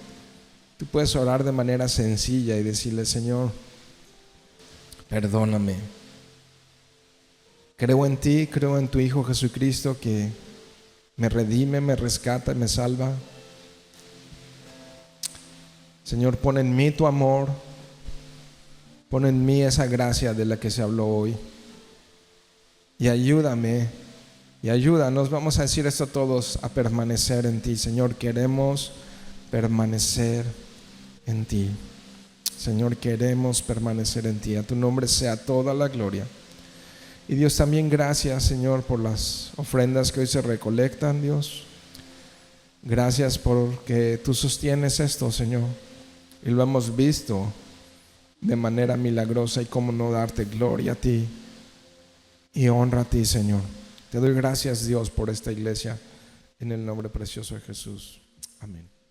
Speaker 1: tú puedes orar de manera sencilla y decirle: Señor, perdóname. Creo en ti, creo en tu Hijo Jesucristo que me redime, me rescata y me salva. Señor, pon en mí tu amor, pon en mí esa gracia de la que se habló hoy y ayúdame y ayúdanos, vamos a decir esto todos, a permanecer en ti. Señor, queremos permanecer en ti. Señor, queremos permanecer en ti. A tu nombre sea toda la gloria. Y Dios, también gracias, Señor, por las ofrendas que hoy se recolectan, Dios. Gracias porque tú sostienes esto, Señor, y lo hemos visto de manera milagrosa, y cómo no darte gloria a ti y honra a ti, Señor. Te doy gracias, Dios, por esta iglesia, en el nombre precioso de Jesús. Amén.